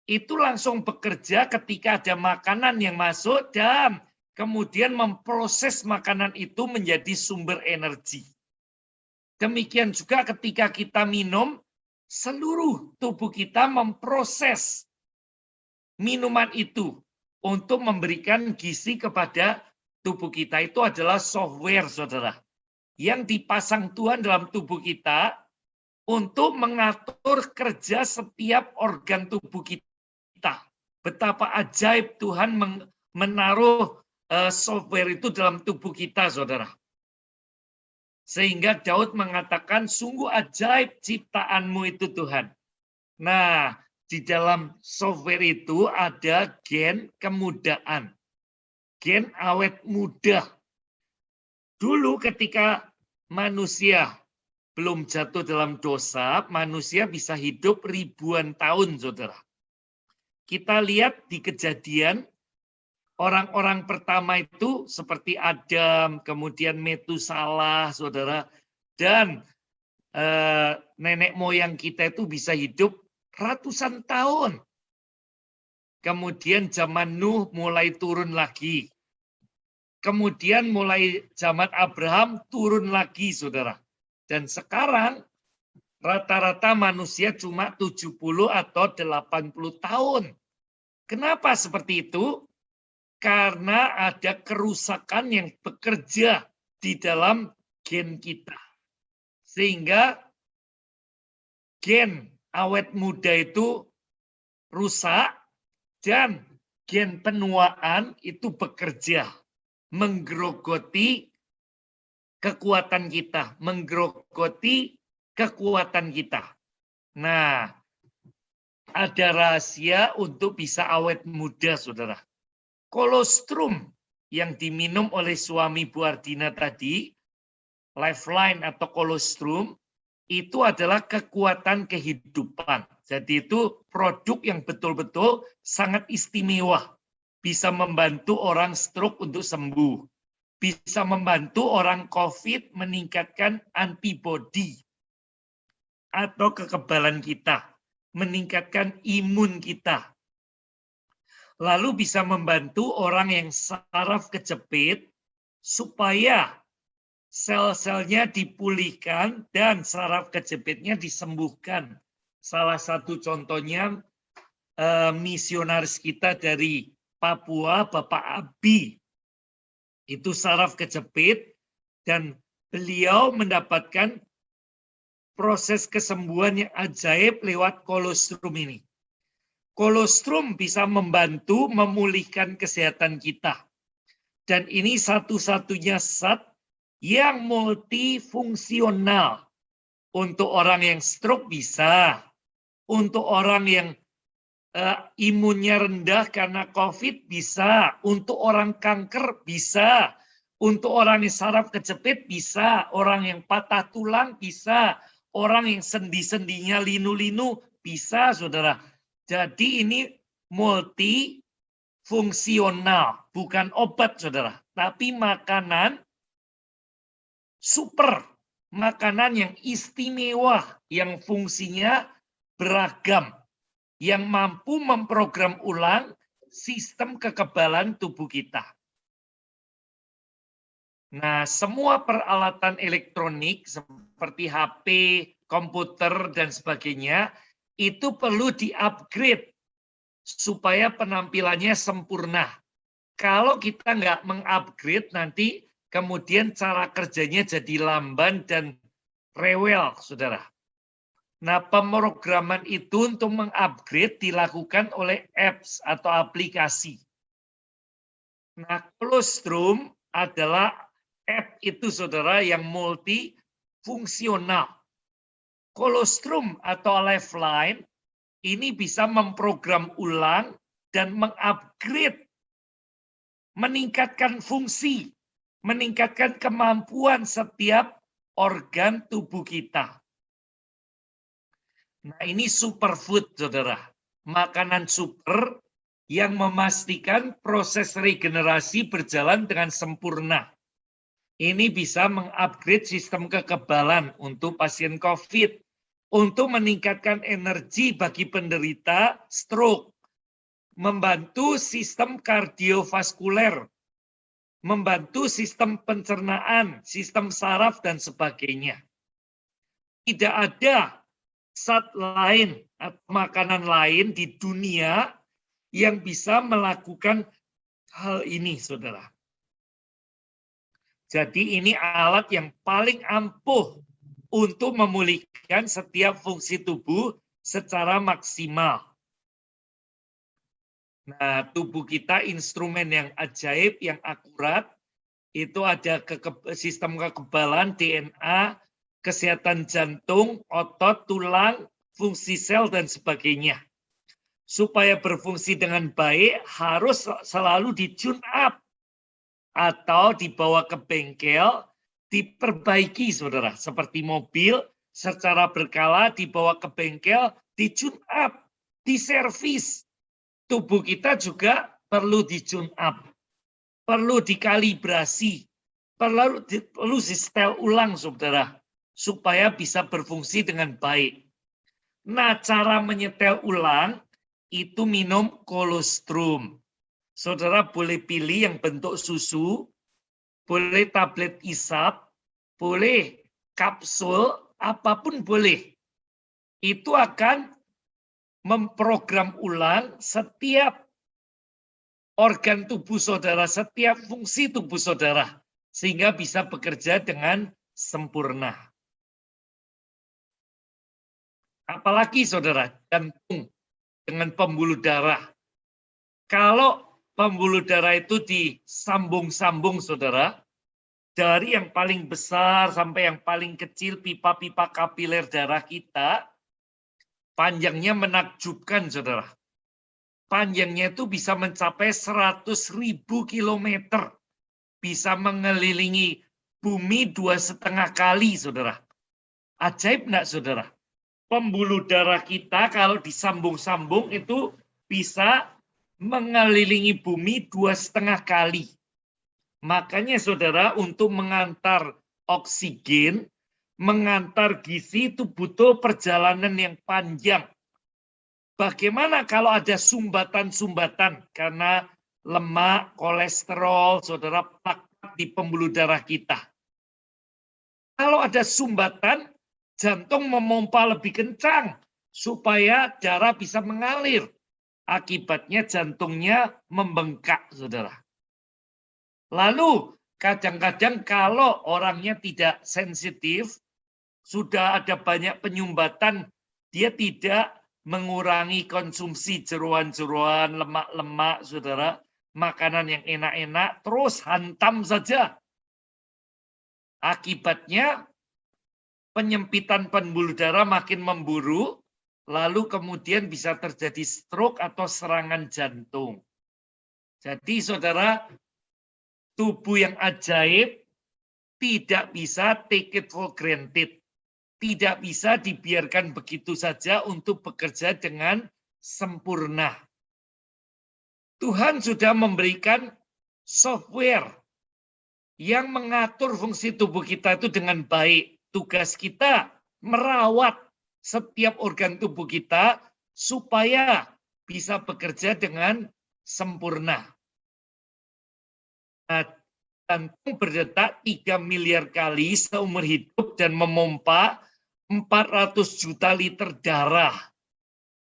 Speaker 4: Itu langsung bekerja ketika ada makanan yang masuk dan kemudian memproses makanan itu menjadi sumber energi. Demikian juga ketika kita minum, seluruh tubuh kita memproses minuman itu untuk memberikan gizi kepada tubuh kita. Itu adalah software, saudara, yang dipasang Tuhan dalam tubuh kita untuk mengatur kerja setiap organ tubuh kita. Betapa ajaib Tuhan menaruh software itu dalam tubuh kita, saudara. Sehingga Daud mengatakan, sungguh ajaib ciptaanmu itu, Tuhan. Nah, di dalam software itu ada gen kemudaan. Gen awet muda. Dulu ketika manusia belum jatuh dalam dosa, manusia bisa hidup ribuan tahun, saudara. Kita lihat di Kejadian, orang-orang pertama itu seperti Adam, kemudian Metusalah, saudara, dan nenek moyang kita itu bisa hidup ratusan tahun. Kemudian zaman Nuh mulai turun lagi. Kemudian mulai zaman Abraham turun lagi, saudara. Dan sekarang rata-rata manusia cuma 70 atau 80 tahun. Kenapa seperti itu? Karena ada kerusakan yang bekerja di dalam gen kita. Sehingga gen awet muda itu rusak dan gen penuaan itu bekerja, menggerogoti kekuatan kita, menggerogoti kekuatan kita. Nah, ada rahasia untuk bisa awet muda, saudara. Kolostrum yang diminum oleh suami Bu Ardina tadi, Lifeline atau kolostrum, itu adalah kekuatan kehidupan. Jadi itu produk yang betul-betul sangat istimewa. Bisa membantu orang stroke untuk sembuh. Bisa membantu orang COVID meningkatkan antibodi atau kekebalan kita. Meningkatkan imun kita. Lalu bisa membantu orang yang saraf kejepit supaya sel-selnya dipulihkan dan saraf kejepitnya disembuhkan. Salah satu contohnya misionaris kita dari Papua, Bapak Abi. Itu saraf kejepit dan beliau mendapatkan proses kesembuhan yang ajaib lewat kolostrum ini. Kolostrum bisa membantu memulihkan kesehatan kita. Dan ini satu-satunya zat yang multifungsional. Untuk orang yang stroke bisa, untuk orang yang imunnya rendah karena COVID bisa, untuk orang kanker bisa, untuk orang yang saraf kejepit bisa, orang yang patah tulang bisa, orang yang sendi-sendinya linu-linu bisa, saudara. Jadi ini multifungsional, bukan obat, saudara, tapi makanan super, makanan yang istimewa, yang fungsinya beragam, yang mampu memprogram ulang sistem kekebalan tubuh kita. Nah, semua peralatan elektronik seperti HP, komputer, dan sebagainya, itu perlu di-upgrade supaya penampilannya sempurna. Kalau kita nggak meng-upgrade, nanti kemudian cara kerjanya jadi lamban dan rewel, saudara. Nah, pemrograman itu untuk mengupgrade dilakukan oleh apps atau aplikasi. Nah, kolostrum adalah app itu, saudara, yang multifungsional. Kolostrum atau Lifeline ini bisa memprogram ulang dan mengupgrade, meningkatkan fungsi, meningkatkan kemampuan setiap organ tubuh kita. Nah, ini superfood, saudara. Makanan super yang memastikan proses regenerasi berjalan dengan sempurna. Ini bisa mengupgrade sistem kekebalan untuk pasien COVID, untuk meningkatkan energi bagi penderita stroke, membantu sistem kardiovaskuler, membantu sistem pencernaan, sistem saraf, dan sebagainya. Tidak ada zat lain atau makanan lain di dunia yang bisa melakukan hal ini, saudara. Jadi ini alat yang paling ampuh untuk memulihkan setiap fungsi tubuh secara maksimal. Nah, tubuh kita instrumen yang ajaib, yang akurat, itu ada sistem kekebalan, DNA, kesehatan jantung, otot, tulang, fungsi sel, dan sebagainya. Supaya berfungsi dengan baik, harus selalu di-tune up atau dibawa ke bengkel, diperbaiki, saudara. Seperti mobil, secara berkala dibawa ke bengkel, di-tune up, diservis. Tubuh kita juga perlu di-tune up, perlu dikalibrasi, perlu di-setel ulang, saudara, supaya bisa berfungsi dengan baik. Nah, cara menyetel ulang itu minum kolostrum. Saudara boleh pilih yang bentuk susu, boleh tablet isap, boleh kapsul, apapun boleh. Itu akan memprogram ulang setiap organ tubuh saudara, setiap fungsi tubuh saudara, sehingga bisa bekerja dengan sempurna. Apalagi saudara, jantung dengan pembuluh darah. Kalau pembuluh darah itu disambung-sambung saudara, dari yang paling besar sampai yang paling kecil pipa-pipa kapiler darah kita, panjangnya menakjubkan saudara. Panjangnya itu bisa mencapai 100.000 kilometer. Bisa mengelilingi bumi 2,5 kali saudara. Ajaib enggak saudara? Pembuluh darah kita kalau disambung-sambung itu bisa mengelilingi bumi 2,5 kali. Makanya saudara, untuk mengantar oksigen, mengantar gizi itu butuh perjalanan yang panjang. Bagaimana kalau ada sumbatan-sumbatan karena lemak, kolesterol, saudara, plakat di pembuluh darah kita. Kalau ada sumbatan, jantung memompa lebih kencang supaya darah bisa mengalir. Akibatnya jantungnya membengkak, saudara. Lalu kadang-kadang kalau orangnya tidak sensitif, sudah ada banyak penyumbatan, dia tidak mengurangi konsumsi jeroan-jeroan, lemak-lemak, saudara, makanan yang enak-enak, terus hantam saja. Akibatnya penyempitan pembuluh darah makin memburuk, lalu kemudian bisa terjadi stroke atau serangan jantung. Jadi saudara, tubuh yang ajaib tidak bisa take it for granted. Tidak bisa dibiarkan begitu saja untuk bekerja dengan sempurna. Tuhan sudah memberikan software yang mengatur fungsi tubuh kita itu dengan baik. Tugas kita merawat setiap organ tubuh kita supaya bisa bekerja dengan sempurna. Nah, jantung berdetak 3 miliar kali seumur hidup dan memompa 400 juta liter darah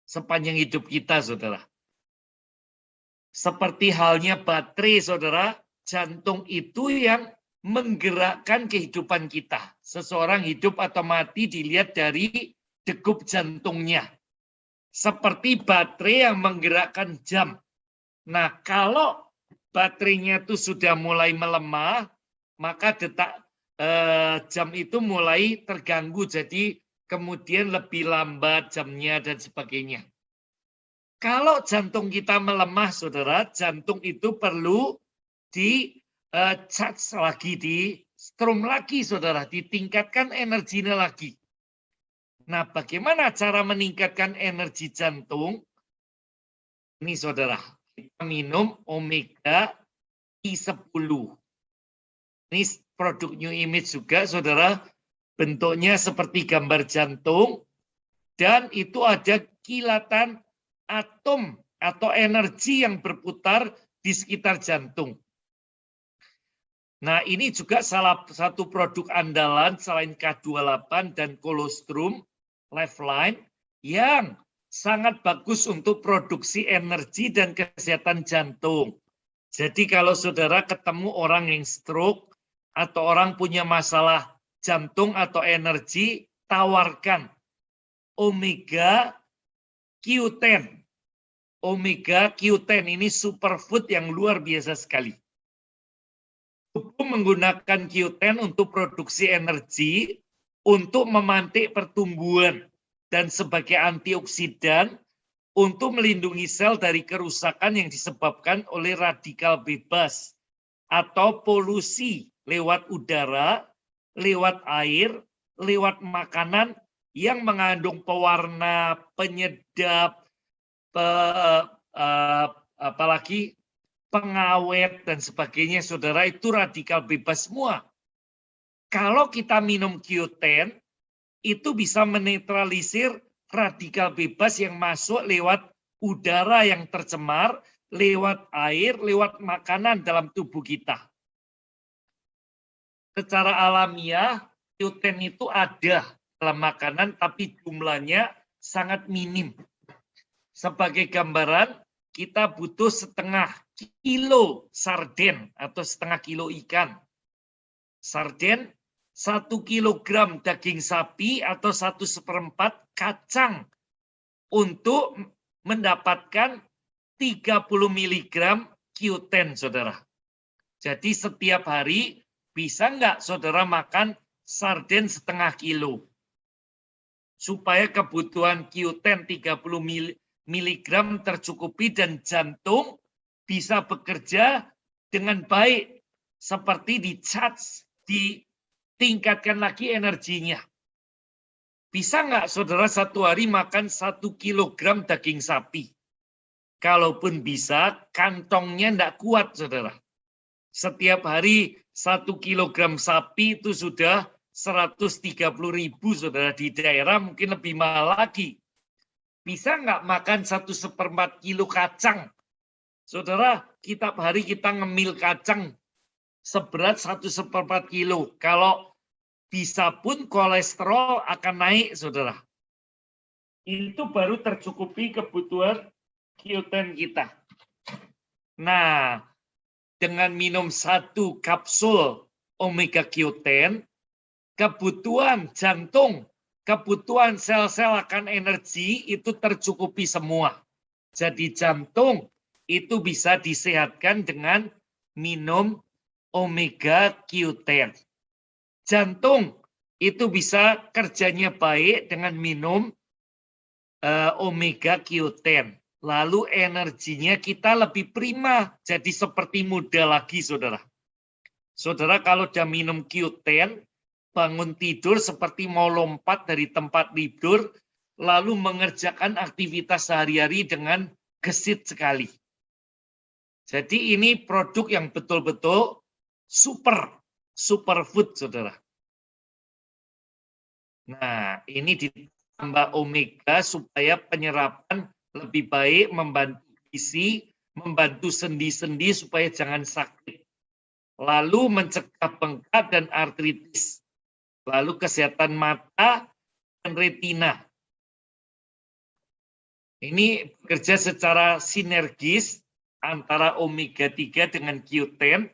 Speaker 4: sepanjang hidup kita, saudara. Seperti halnya baterai, saudara, jantung itu yang menggerakkan kehidupan kita. Seseorang hidup atau mati dilihat dari degup jantungnya. Seperti baterai yang menggerakkan jam. Nah, kalau baterainya itu sudah mulai melemah, maka detak jam itu mulai terganggu, jadi kemudian lebih lambat jamnya dan sebagainya. Kalau jantung kita melemah, saudara, jantung itu perlu di charge lagi, di strum lagi, saudara, ditingkatkan energinya lagi. Nah, bagaimana cara meningkatkan energi jantung? Ini saudara, kita minum omega I10. Ini produk New Image juga, saudara. Bentuknya seperti gambar jantung. Dan itu ada kilatan atom atau energi yang berputar di sekitar jantung. Nah, ini juga salah satu produk andalan selain K28 dan kolostrum, Lifeline, yang sangat bagus untuk produksi energi dan kesehatan jantung. Jadi kalau saudara ketemu orang yang stroke, atau orang punya masalah jantung atau energi, tawarkan omega Q10. Omega Q10 ini superfood yang luar biasa sekali. Tubuh menggunakan Q10 untuk produksi energi, untuk memantik pertumbuhan, dan sebagai antioksidan, untuk melindungi sel dari kerusakan yang disebabkan oleh radikal bebas, atau polusi lewat udara, lewat air, lewat makanan yang mengandung pewarna, penyedap, apalagi pengawet dan sebagainya, saudara, itu radikal bebas semua. Kalau kita minum Q10, itu bisa menetralisir radikal bebas yang masuk lewat udara yang tercemar, lewat air, lewat makanan dalam tubuh kita. Secara alamiah, Q10 itu ada dalam makanan, tapi jumlahnya sangat minim. Sebagai gambaran, kita butuh setengah kilo sarden atau setengah kilo ikan. Sarden 1 kilogram daging sapi atau 1/4 kacang untuk mendapatkan 30 mg Q10, saudara. Jadi setiap hari bisa nggak saudara makan sarden setengah kilo? Supaya kebutuhan Q10 30 mg tercukupi dan jantung bisa bekerja dengan baik. Seperti di-charge, ditingkatkan lagi energinya. Bisa nggak saudara satu hari makan 1 kilogram daging sapi? Kalaupun bisa, kantongnya nggak kuat, saudara. Setiap hari 1 kilogram sapi itu sudah 130.000, saudara. Di daerah mungkin lebih mahal lagi. Bisa nggak makan 1/4 kilo kacang? Saudara, tiap hari kita ngemil kacang seberat 1/4 kilo. Kalau bisa pun kolesterol akan naik, saudara. Itu baru tercukupi kebutuhan Q10 kita. Nah, dengan minum 1 kapsul omega Q10, kebutuhan jantung, kebutuhan sel-sel akan energi itu tercukupi semua. Jadi jantung itu bisa disehatkan dengan minum omega Q10. Jantung itu bisa kerjanya baik dengan minum omega Q10. Lalu energinya kita lebih prima, jadi seperti muda lagi, saudara. Saudara kalau udah minum Q10, bangun tidur seperti mau lompat dari tempat tidur, lalu mengerjakan aktivitas sehari-hari dengan gesit sekali. Jadi ini produk yang betul-betul superfood, saudara. Nah, ini ditambah omega supaya penyerapan lebih baik, membantu gizi, membantu sendi-sendi supaya jangan sakit. Lalu mencegah bengkak dan artritis. Lalu kesehatan mata dan retina. Ini bekerja secara sinergis antara omega 3 dengan Q10,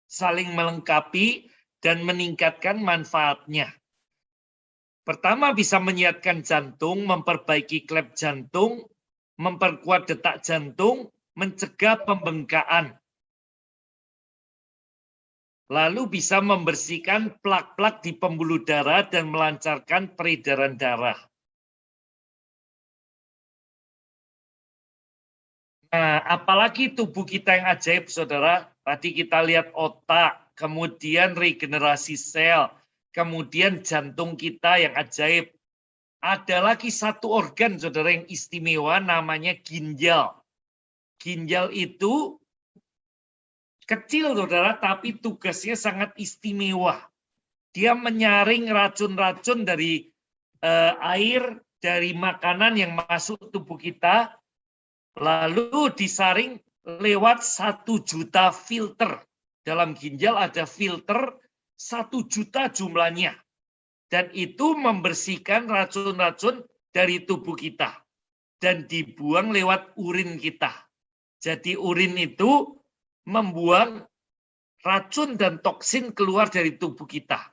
Speaker 4: saling melengkapi dan meningkatkan manfaatnya. Pertama, bisa menyehatkan jantung, memperbaiki klep jantung, memperkuat detak jantung, mencegah pembengkakan. Lalu bisa membersihkan plak-plak di pembuluh darah dan melancarkan peredaran darah. Nah, apalagi tubuh kita yang ajaib, saudara. Tadi kita lihat otak, kemudian regenerasi sel, kemudian jantung kita yang ajaib. Ada lagi satu organ, saudara, yang istimewa, namanya ginjal. Ginjal itu kecil, saudara, tapi tugasnya sangat istimewa. Dia menyaring racun-racun dari air, dari makanan yang masuk tubuh kita, lalu disaring lewat 1 juta filter. Dalam ginjal ada filter 1 juta jumlahnya. Dan itu membersihkan racun-racun dari tubuh kita. Dan dibuang lewat urin kita. Jadi urin itu membuang racun dan toksin keluar dari tubuh kita.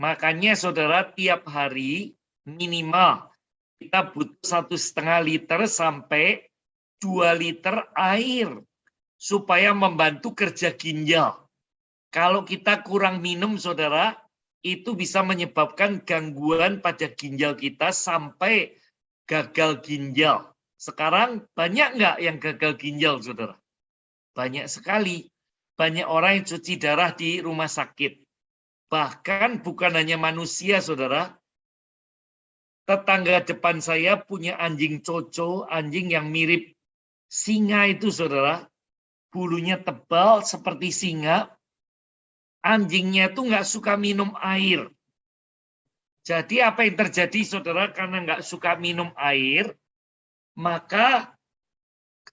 Speaker 4: Makanya saudara, tiap hari minimal kita butuh 1,5 liter sampai 2 liter air supaya membantu kerja ginjal. Kalau kita kurang minum, saudara, itu bisa menyebabkan gangguan pada ginjal kita sampai gagal ginjal. Sekarang banyak nggak yang gagal ginjal, saudara? Banyak sekali. Banyak orang yang cuci darah di rumah sakit. Bahkan bukan hanya manusia, saudara. Tetangga depan saya punya anjing coco, anjing yang mirip singa itu, saudara. Bulunya tebal seperti singa. Anjingnya itu nggak suka minum air. Jadi apa yang terjadi, saudara? Karena nggak suka minum air, maka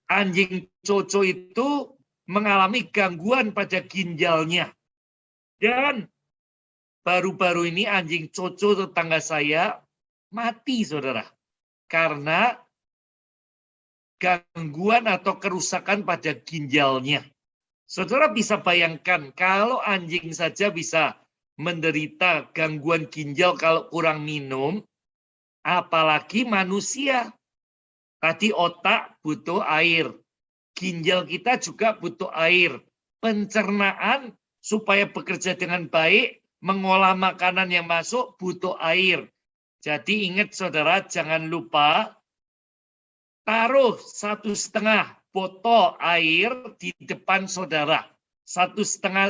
Speaker 4: anjing coco itu mengalami gangguan pada ginjalnya. Dan baru-baru ini anjing coco tetangga saya mati, saudara. Karena gangguan atau kerusakan pada ginjalnya. Saudara bisa bayangkan kalau anjing saja bisa menderita gangguan ginjal kalau kurang minum, apalagi manusia. Tadi otak butuh air, ginjal kita juga butuh air. Pencernaan supaya bekerja dengan baik, mengolah makanan yang masuk butuh air. Jadi ingat saudara, jangan lupa taruh 1,5 botol air di depan saudara. 1,5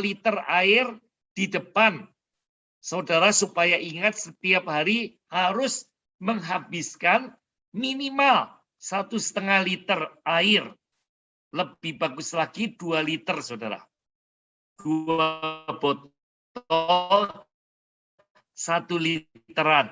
Speaker 4: liter air di depan saudara supaya ingat setiap hari harus menghabiskan minimal 1,5 liter air. Lebih bagus lagi 2 liter, saudara. 2 botol 1 literan.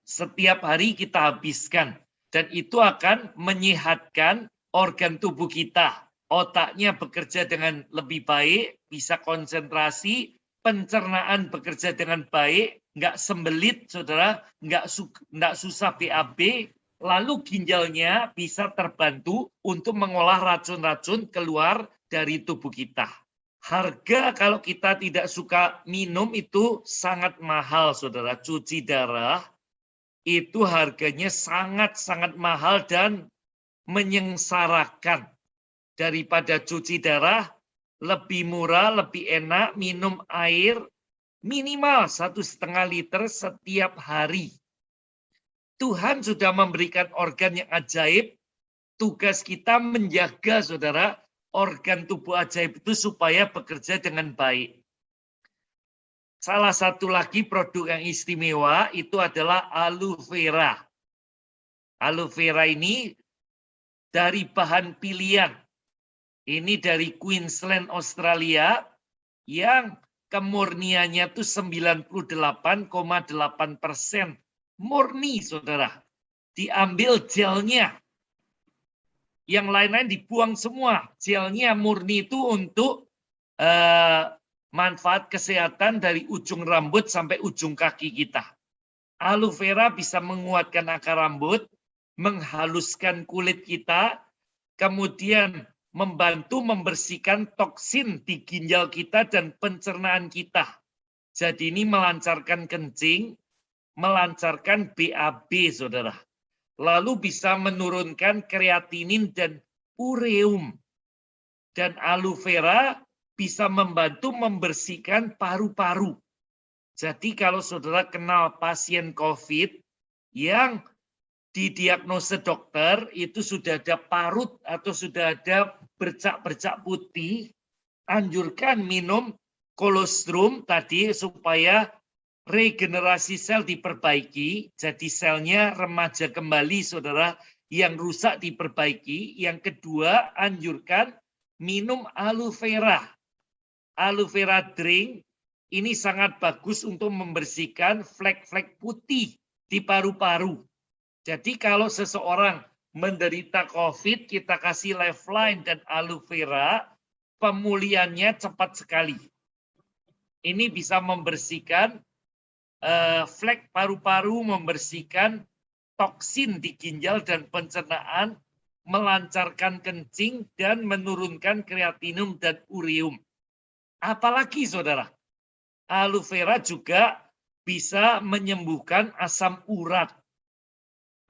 Speaker 4: Setiap hari kita habiskan. Dan itu akan menyehatkan organ tubuh kita. Otaknya bekerja dengan lebih baik, bisa konsentrasi, pencernaan bekerja dengan baik, nggak sembelit, saudara, nggak susah BAB, lalu ginjalnya bisa terbantu untuk mengolah racun-racun keluar dari tubuh kita. Harga kalau kita tidak suka minum itu sangat mahal, saudara. Cuci darah itu harganya sangat-sangat mahal dan menyengsarakan. Daripada cuci darah, lebih murah, lebih enak minum air minimal 1,5 liter setiap hari. Tuhan sudah memberikan organ yang ajaib. Tugas kita menjaga, saudara, organ tubuh ajaib itu supaya bekerja dengan baik. Salah satu lagi produk yang istimewa itu adalah aloe vera. Aloe vera ini dari bahan pilihan. Ini dari Queensland, Australia, yang kemurniannya itu 98,8%. Murni, saudara. Diambil gelnya. Yang lain-lain dibuang semua. Gelnya murni itu untuk manfaat kesehatan dari ujung rambut sampai ujung kaki kita. Aloe vera bisa menguatkan akar rambut, menghaluskan kulit kita, kemudian membantu membersihkan toksin di ginjal kita dan pencernaan kita. Jadi ini melancarkan kencing, melancarkan BAB, saudara. Lalu bisa menurunkan kreatinin dan ureum. Dan aloe vera bisa membantu membersihkan paru-paru. Jadi kalau saudara kenal pasien COVID yang didiagnosa dokter, itu sudah ada parut atau sudah ada bercak-bercak putih, anjurkan minum kolostrum tadi supaya regenerasi sel diperbaiki, jadi selnya remaja kembali, saudara, yang rusak diperbaiki. Yang kedua, anjurkan minum aloe vera. Aloe vera drink ini sangat bagus untuk membersihkan flek-flek putih di paru-paru. Jadi kalau seseorang menderita COVID, kita kasih Lifeline dan aloe vera, pemulihannya cepat sekali. Ini bisa membersihkan flek paru-paru, membersihkan toksin di ginjal dan pencernaan, melancarkan kencing, dan menurunkan kreatinum dan ureum. Apalagi, saudara, aloe vera juga bisa menyembuhkan asam urat.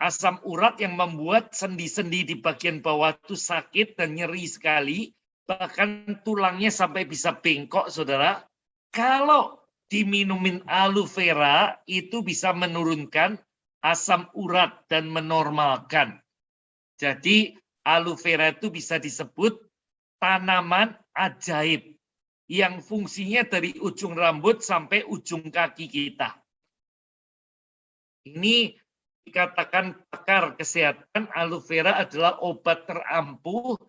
Speaker 4: Asam urat yang membuat sendi-sendi di bagian bawah itu sakit dan nyeri sekali, bahkan tulangnya sampai bisa bengkok, saudara. Kalau diminumin aloe vera, itu bisa menurunkan asam urat dan menormalkan. Jadi aloe vera itu bisa disebut tanaman ajaib yang fungsinya dari ujung rambut sampai ujung kaki kita. Ini dikatakan pakar kesehatan, aloe vera adalah obat terampuh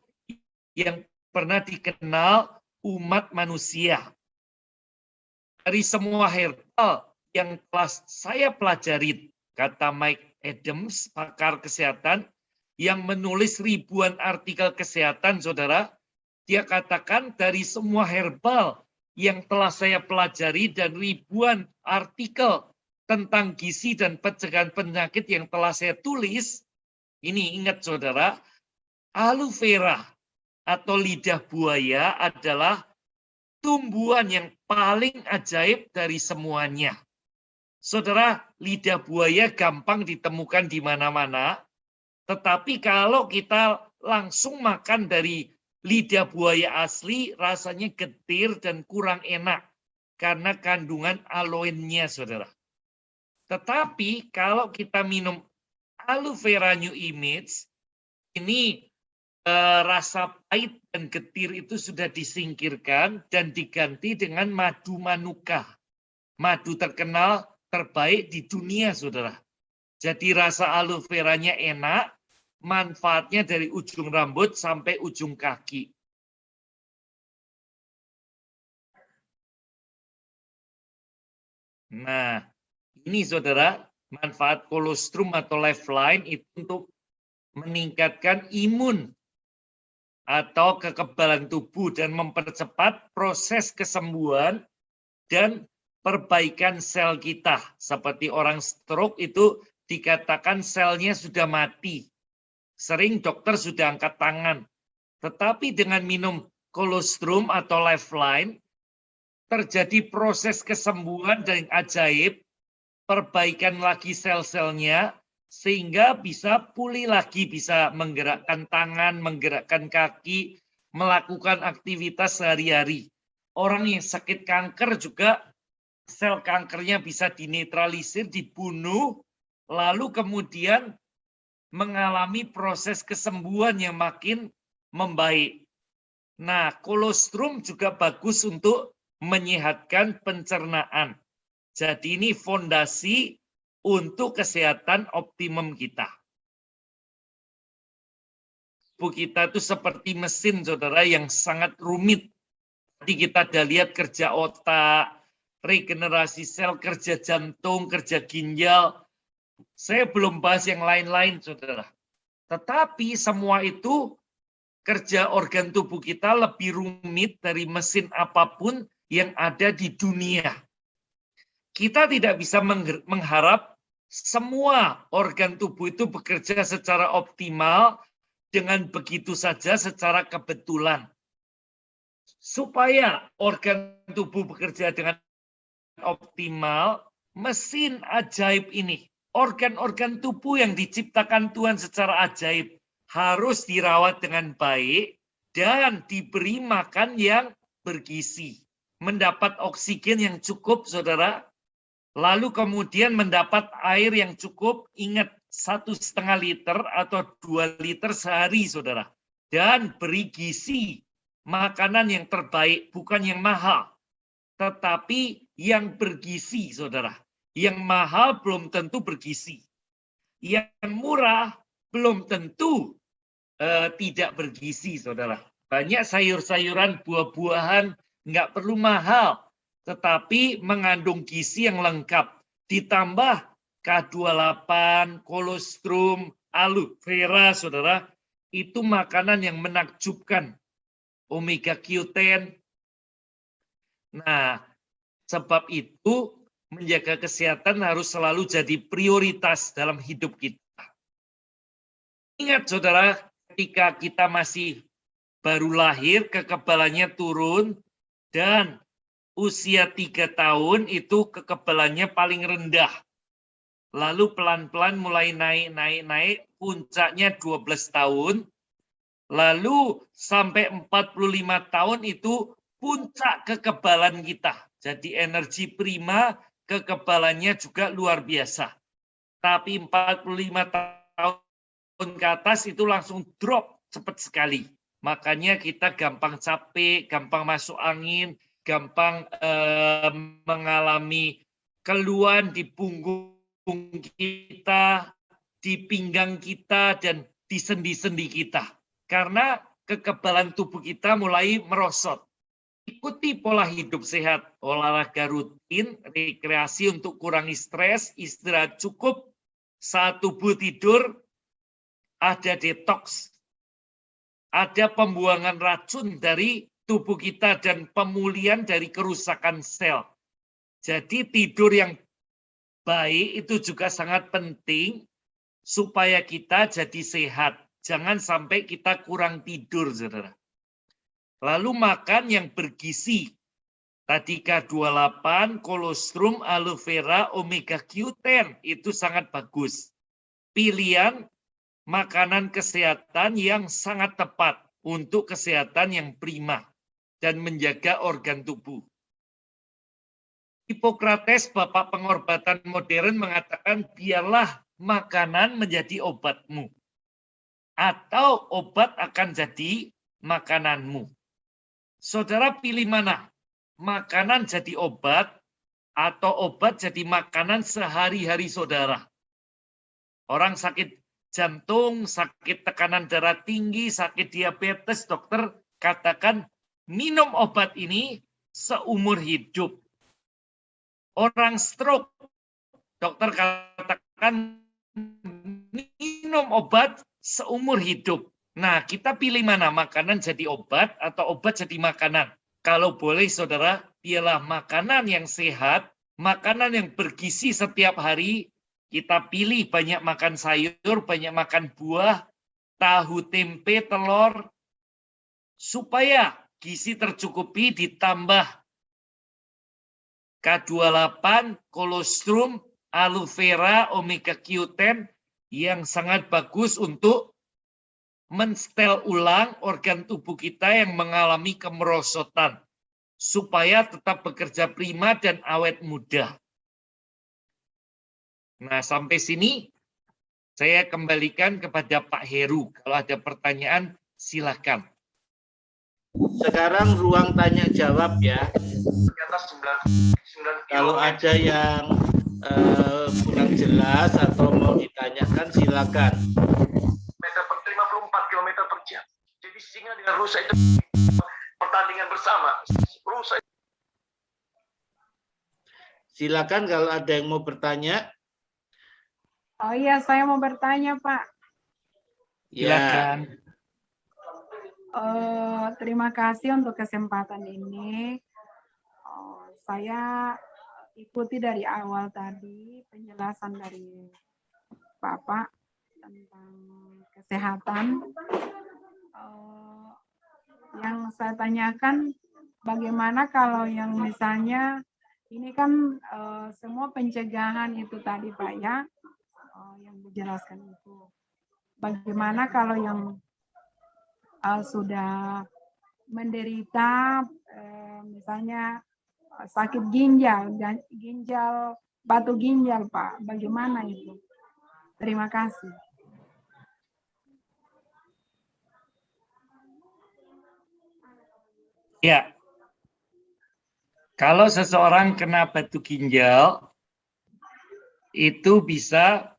Speaker 4: yang pernah dikenal umat manusia. Dari semua herbal yang telah saya pelajari, kata Mike Adams, pakar kesehatan, yang menulis ribuan artikel kesehatan, saudara, dia katakan dari semua herbal yang telah saya pelajari dan ribuan artikel tentang gizi dan pencegahan penyakit yang telah saya tulis, ini ingat saudara, aloe vera atau lidah buaya adalah tumbuhan yang paling ajaib dari semuanya. Saudara, lidah buaya gampang ditemukan di mana-mana, tetapi kalau kita langsung makan dari lidah buaya asli, rasanya getir dan kurang enak karena kandungan aloennya, saudara. Tetapi kalau kita minum aloe vera new image, ini rasa pahit dan getir itu sudah disingkirkan dan diganti dengan madu manuka. Madu terkenal terbaik di dunia, saudara. Jadi rasa aloe veranya enak, manfaatnya dari ujung rambut sampai ujung kaki. Nah, ini saudara, manfaat kolostrum atau lifeline itu untuk meningkatkan imun atau kekebalan tubuh dan mempercepat proses kesembuhan dan perbaikan sel kita. Seperti orang stroke itu dikatakan selnya sudah mati. Sering dokter sudah angkat tangan. Tetapi dengan minum kolostrum atau lifeline, terjadi proses kesembuhan dan ajaib, perbaikan lagi sel-selnya, sehingga bisa pulih lagi, bisa menggerakkan tangan, menggerakkan kaki, melakukan aktivitas sehari-hari. Orang yang sakit kanker juga sel kankernya bisa dinetralisir, dibunuh, lalu kemudian mengalami proses kesembuhan yang makin membaik. Nah, kolostrum juga bagus untuk menyehatkan pencernaan. Jadi ini fondasi untuk kesehatan optimum kita. Tubuh kita itu seperti mesin, saudara, yang sangat rumit. Tadi kita ada lihat kerja otak, regenerasi sel, kerja jantung, kerja ginjal. Saya belum bahas yang lain-lain, saudara. Tetapi semua itu kerja organ tubuh kita lebih rumit dari mesin apapun yang ada di dunia. Kita tidak bisa mengharap semua organ tubuh itu bekerja secara optimal dengan begitu saja secara kebetulan. Supaya organ tubuh bekerja dengan optimal, mesin ajaib ini, organ-organ tubuh yang diciptakan Tuhan secara ajaib harus dirawat dengan baik dan diberi makan yang bergizi. Mendapat oksigen yang cukup, saudara. Lalu kemudian mendapat air yang cukup, ingat 1,5 liter atau 2 liter sehari, saudara. Dan beri gizi, makanan yang terbaik, bukan yang mahal. Tetapi yang bergizi, saudara. Yang mahal belum tentu bergizi. Yang murah belum tentu tidak bergizi, saudara. Banyak sayur-sayuran, buah-buahan, nggak perlu mahal, tetapi mengandung gizi yang lengkap. Ditambah K28, kolostrum, aloe vera, saudara, itu makanan yang menakjubkan. Omega Q10. Nah, sebab itu menjaga kesehatan harus selalu jadi prioritas dalam hidup kita. Ingat, saudara, ketika kita masih baru lahir, kekebalannya turun, dan usia 3 tahun itu kekebalannya paling rendah. Lalu pelan-pelan mulai naik, puncaknya 12 tahun. Lalu sampai 45 tahun itu puncak kekebalan kita. Jadi energi prima, kekebalannya juga luar biasa. Tapi 45 tahun ke atas itu langsung drop cepat sekali. Makanya kita gampang capek, gampang masuk angin, gampang mengalami keluhan di punggung kita, di pinggang kita, dan di sendi-sendi kita. Karena kekebalan tubuh kita mulai merosot. Ikuti pola hidup sehat, olahraga rutin, rekreasi untuk kurangi stres, istirahat cukup, saat tubuh tidur, ada detox, ada pembuangan racun dari tubuh kita dan pemulihan dari kerusakan sel. Jadi tidur yang baik itu juga sangat penting supaya kita jadi sehat. Jangan sampai kita kurang tidur, saudara. Lalu makan yang bergizi. Tadi K28, kolostrum, aloe vera, omega Q10. Itu sangat bagus. Pilihan makanan kesehatan yang sangat tepat untuk kesehatan yang prima dan menjaga organ tubuh. Hippocrates, bapak pengobatan modern, mengatakan biarlah makanan menjadi obatmu. Atau obat akan jadi makananmu. Saudara pilih mana? Makanan jadi obat atau obat jadi makanan sehari-hari saudara? Orang sakit jantung, sakit tekanan darah tinggi, sakit diabetes, dokter katakan minum obat ini seumur hidup. Orang stroke, dokter katakan minum obat seumur hidup. Nah, kita pilih mana? Makanan jadi obat atau obat jadi makanan? Kalau boleh saudara, pilihlah makanan yang sehat, makanan yang bergizi setiap hari. Kita pilih banyak makan sayur, banyak makan buah, tahu, tempe, telur, supaya gizi tercukupi ditambah K28, kolostrum, aloe vera, omega Q10 yang sangat bagus untuk menstel ulang organ tubuh kita yang mengalami kemerosotan supaya tetap bekerja prima dan awet muda. Nah, sampai sini saya kembalikan kepada Pak Heru. Kalau ada pertanyaan, silakan.
Speaker 1: Sekarang ruang tanya jawab ya. Kalau ada yang kurang jelas atau mau ditanyakan, silakan.
Speaker 5: Meter per 54 km per jam. Jadi singa dengan rusa itu pertandingan bersama. Rusa.
Speaker 1: Silakan kalau ada yang mau bertanya.
Speaker 2: Oh iya, saya mau bertanya, Pak.
Speaker 4: Silakan.
Speaker 2: Terima kasih untuk kesempatan ini. Saya ikuti dari awal tadi penjelasan dari Bapak tentang kesehatan. Yang saya tanyakan, bagaimana kalau yang misalnya ini kan semua pencegahan itu tadi Pak ya, yang dijelaskan itu. Bagaimana kalau yang sudah menderita misalnya sakit ginjal, batu ginjal Pak, bagaimana itu? Terima kasih.
Speaker 4: Ya, kalau seseorang kena batu ginjal, itu bisa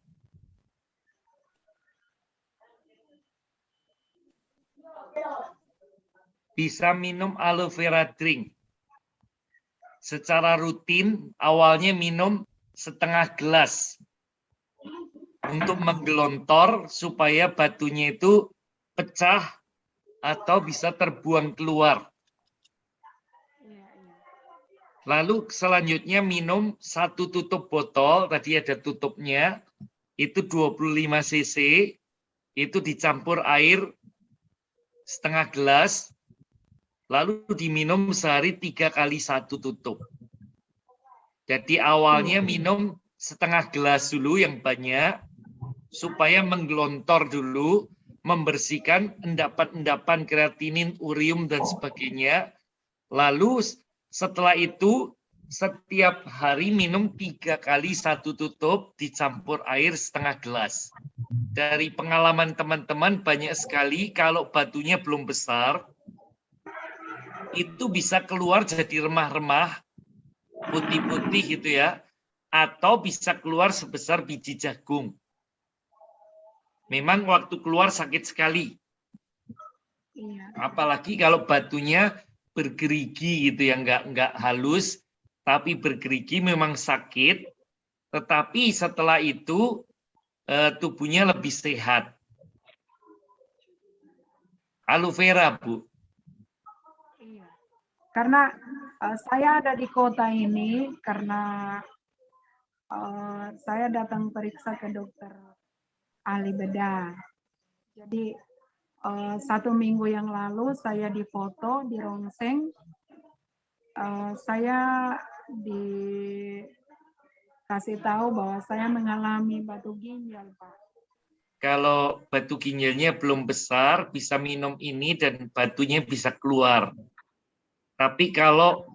Speaker 4: minum aloe vera drink. Secara rutin, awalnya minum setengah gelas untuk menggelontor supaya batunya itu pecah atau bisa terbuang keluar. Lalu selanjutnya minum 1 tutup botol, tadi ada tutupnya, itu 25 cc, itu dicampur air setengah gelas, lalu diminum sehari 3 kali 1 tutup. Jadi awalnya minum setengah gelas dulu yang banyak, supaya menggelontor dulu, membersihkan endapan-endapan kreatinin, urium, dan sebagainya. Lalu setelah itu, setiap hari minum 3 kali 1 tutup, dicampur air setengah gelas. Dari pengalaman teman-teman banyak sekali, kalau batunya belum besar, itu bisa keluar jadi remah-remah, putih-putih gitu ya, atau bisa keluar sebesar biji jagung. Memang waktu keluar sakit sekali. Apalagi kalau batunya bergerigi gitu ya, nggak halus, tapi bergerigi memang sakit. Tetapi setelah itu tubuhnya lebih sehat. Aloe vera, Bu.
Speaker 2: Karena saya ada di kota ini karena saya datang periksa ke dokter ahli bedah. Jadi 1 minggu yang lalu saya difoto di Rongseng. Saya dikasih tahu bahwa saya mengalami batu ginjal, Pak.
Speaker 4: Kalau batu ginjalnya belum besar, bisa minum ini dan batunya bisa keluar. Tapi kalau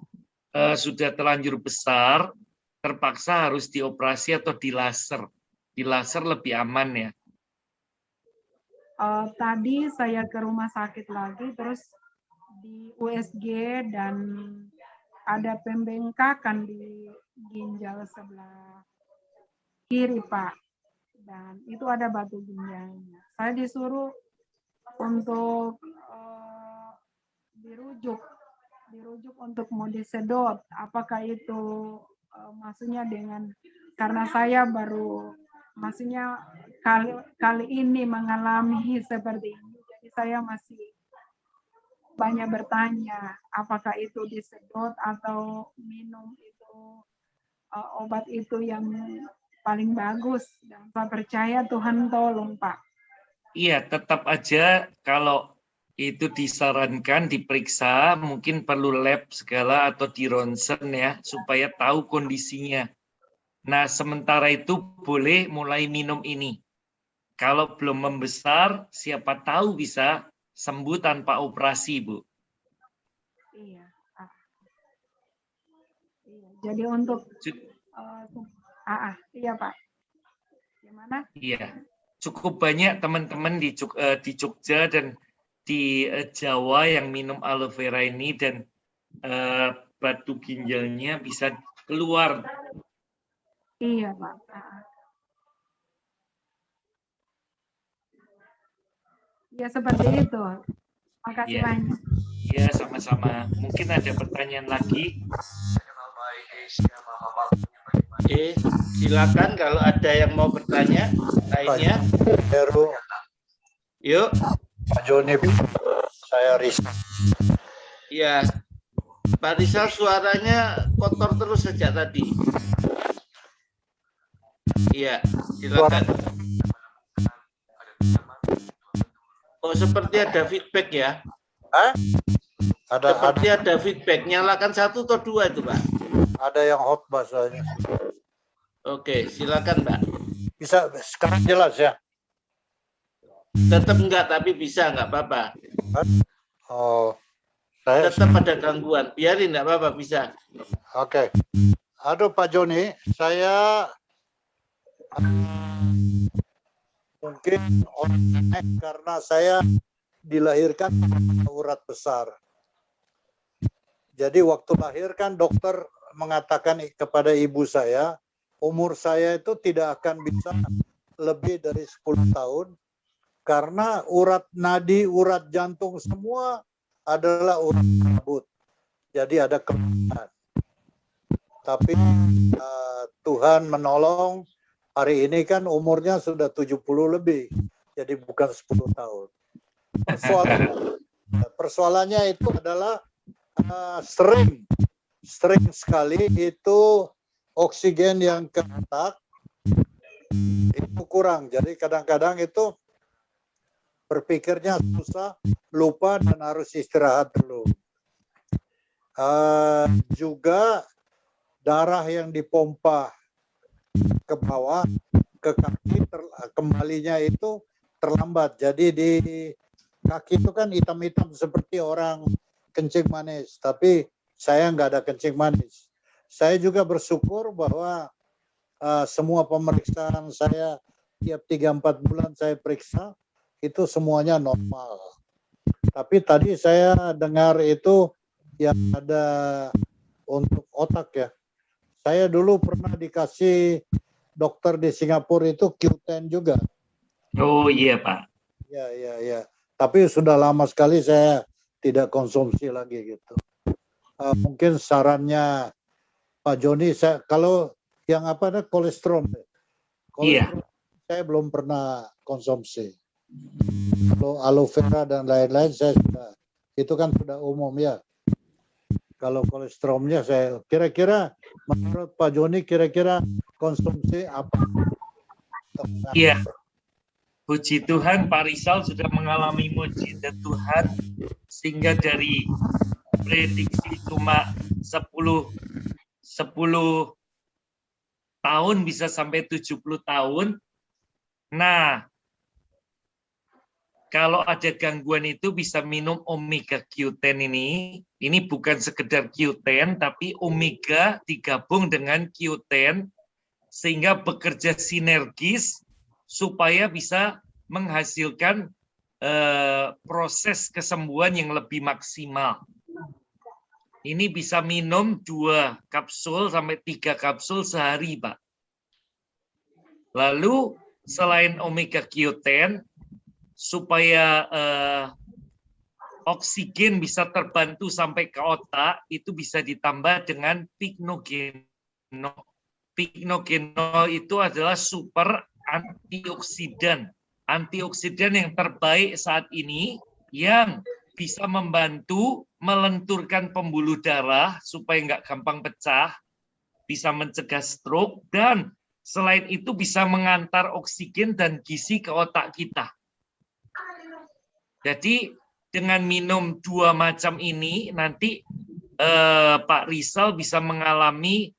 Speaker 4: sudah terlanjur besar, terpaksa harus dioperasi atau dilaser. Dilaser lebih aman ya.
Speaker 2: Tadi saya ke rumah sakit lagi, terus di USG dan ada pembengkakan di ginjal sebelah kiri, Pak. Dan itu ada batu ginjalnya. Saya disuruh untuk dirujuk untuk mau disedot. Apakah itu maksudnya karena saya baru kali ini mengalami seperti ini, jadi saya masih banyak bertanya apakah itu disedot atau minum itu obat itu yang paling bagus, dan saya percaya Tuhan tolong, Pak.
Speaker 4: Iya, tetap aja kalau itu disarankan diperiksa, mungkin perlu lab segala atau di ronsen ya, supaya tahu kondisinya. Nah, sementara itu boleh mulai minum ini. Kalau belum membesar, siapa tahu bisa sembuh tanpa operasi, Bu.
Speaker 2: Iya. Iya. Jadi untuk iya, Pak. Gimana?
Speaker 4: Iya. Cukup banyak teman-teman di Jogja dan di Jawa yang minum aloe vera ini dan batu ginjalnya bisa keluar.
Speaker 2: Iya, Pak. Ya, seperti itu. Makasih banyak.
Speaker 4: Iya, sama-sama. Mungkin ada pertanyaan lagi.
Speaker 1: Silakan kalau ada yang mau bertanya lainnya.
Speaker 6: Heru.
Speaker 1: Yuk.
Speaker 6: Pak Joni, saya Rizal.
Speaker 1: Iya. Pak Rizal suaranya kotor terus sejak tadi. Iya, silakan. Oh, seperti ada feedback ya? Seperti ada feedback. Nyalakan 1 atau 2 itu, Pak?
Speaker 6: Ada yang hot bahasanya.
Speaker 1: Oke, silakan, Pak.
Speaker 6: Bisa sekarang jelas ya?
Speaker 1: Tetap enggak, tapi bisa, enggak apa-apa.
Speaker 6: Oh, saya
Speaker 1: tetap ada gangguan. Biarin, enggak apa-apa, bisa.
Speaker 6: Oke. Aduh, Pak Joni, saya mungkin aneh karena saya dilahirkan urat besar. Jadi waktu lahir kan dokter mengatakan kepada ibu saya, umur saya itu tidak akan bisa lebih dari 10 tahun karena urat nadi, urat jantung semua adalah urat rambut. Jadi ada kelemahan. Tapi Tuhan menolong. Hari ini kan umurnya sudah 70 lebih, jadi bukan 10 tahun. Persoalannya itu adalah sering sekali itu oksigen yang ke otak itu kurang. Jadi kadang-kadang itu berpikirnya susah, lupa dan harus istirahat dulu. Juga darah yang dipompa ke bawah, ke kaki, kembalinya itu terlambat. Jadi di kaki itu kan hitam-hitam seperti orang kencing manis. Tapi saya nggak ada kencing manis. Saya juga bersyukur bahwa semua pemeriksaan saya tiap 3-4 bulan saya periksa, itu semuanya normal. Tapi tadi saya dengar itu yang ada untuk otak ya. Saya dulu pernah dikasih dokter di Singapura itu Q10 juga.
Speaker 4: Oh iya, Pak.
Speaker 6: Ya. Tapi sudah lama sekali saya tidak konsumsi lagi gitu. Mungkin sarannya Pak Joni, kalau yang kolesterol.
Speaker 4: Iya.
Speaker 6: Saya belum pernah konsumsi. Kalau aloe vera dan lain-lain saya sudah, itu kan sudah umum ya. Kalau kolesterolnya saya kira-kira menurut Pak Joni kira-kira konsumsi apa?
Speaker 4: Iya. Puji Tuhan, Pak Rizal sudah mengalami mujizat Tuhan, sehingga dari prediksi cuma 10 tahun bisa sampai 70 tahun. Nah, kalau ada gangguan itu bisa minum Omega Q10 ini. Ini bukan sekedar Q10, tapi Omega digabung dengan Q10, sehingga bekerja sinergis supaya bisa menghasilkan proses kesembuhan yang lebih maksimal. Ini bisa minum 2 kapsul sampai 3 kapsul sehari, Pak. Lalu selain Omega Q10, supaya oksigen bisa terbantu sampai ke otak, itu bisa ditambah dengan Pycnogenol. Pycnogenol itu adalah super antioksidan. Antioksidan yang terbaik saat ini yang bisa membantu melenturkan pembuluh darah supaya nggak gampang pecah, bisa mencegah stroke, dan selain itu bisa mengantar oksigen dan gizi ke otak kita. Jadi dengan minum 2 macam ini, nanti Pak Rizal bisa mengalami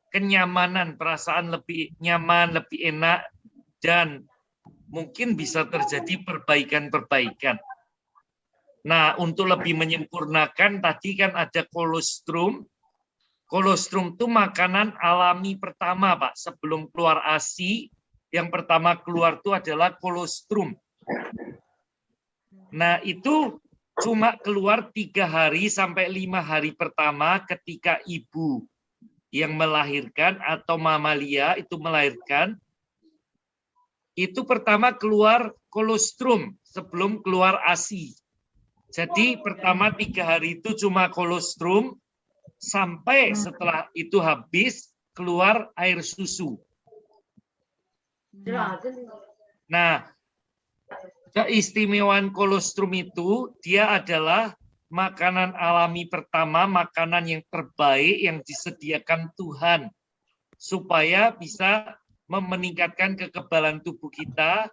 Speaker 4: kenyamanan, perasaan lebih nyaman, lebih enak, dan mungkin bisa terjadi perbaikan-perbaikan. Nah, untuk lebih menyempurnakan, tadi kan ada kolostrum. Kolostrum itu makanan alami pertama, Pak. Sebelum keluar ASI, yang pertama keluar itu adalah kolostrum. Nah, itu cuma keluar 3 hari sampai 5 hari pertama ketika ibu yang melahirkan atau mamalia itu melahirkan, itu pertama keluar kolostrum sebelum keluar ASI. Jadi pertama 3 hari itu cuma kolostrum, sampai setelah itu habis keluar air susu. Nah, keistimewaan kolostrum itu, dia adalah makanan alami pertama, makanan yang terbaik yang disediakan Tuhan, supaya bisa meningkatkan kekebalan tubuh kita,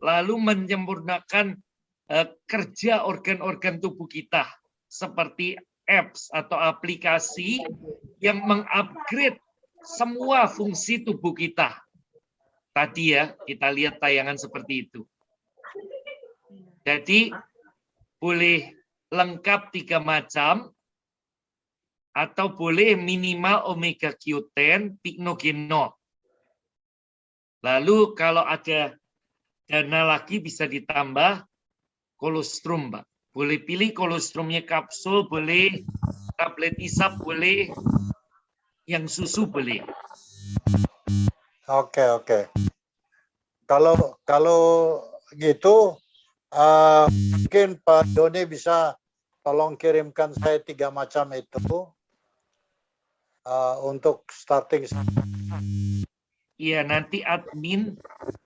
Speaker 4: lalu menyempurnakan kerja organ-organ tubuh kita, seperti apps atau aplikasi yang mengupgrade semua fungsi tubuh kita. Tadi ya, kita lihat tayangan seperti itu. Jadi, boleh lengkap 3 macam, atau boleh minimal Omega Q10, Pycnogenol. Lalu kalau ada dana lagi bisa ditambah kolostrum, Pak. Boleh pilih kolostrumnya kapsul, boleh tablet isap, boleh yang susu, boleh.
Speaker 6: Oke. Kalau gitu, mungkin Pak Doni bisa tolong kirimkan saya 3 macam itu untuk starting.
Speaker 4: Iya, nanti admin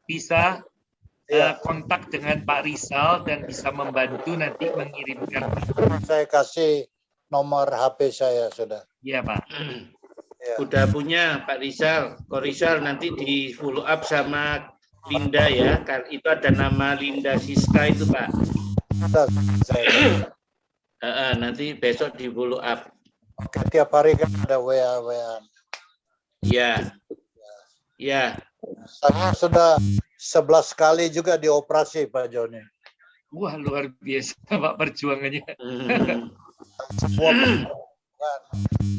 Speaker 4: bisa kontak dengan Pak Rizal dan bisa membantu nanti mengirimkan.
Speaker 6: Saya kasih nomor HP saya sudah.
Speaker 4: Iya, Pak.
Speaker 6: Ya.
Speaker 1: Udah punya Pak Rizal. Kok Rizal nanti di follow up sama Linda ya. Itu ada nama Linda Siska itu, Pak. Nanti besok di follow up.
Speaker 6: Oke, tiap hari kan ada WA.
Speaker 1: Iya. Ya.
Speaker 6: Saya sudah 11 kali juga dioperasi, Pak Joni.
Speaker 4: Wah, luar biasa Pak perjuangannya.
Speaker 6: Semua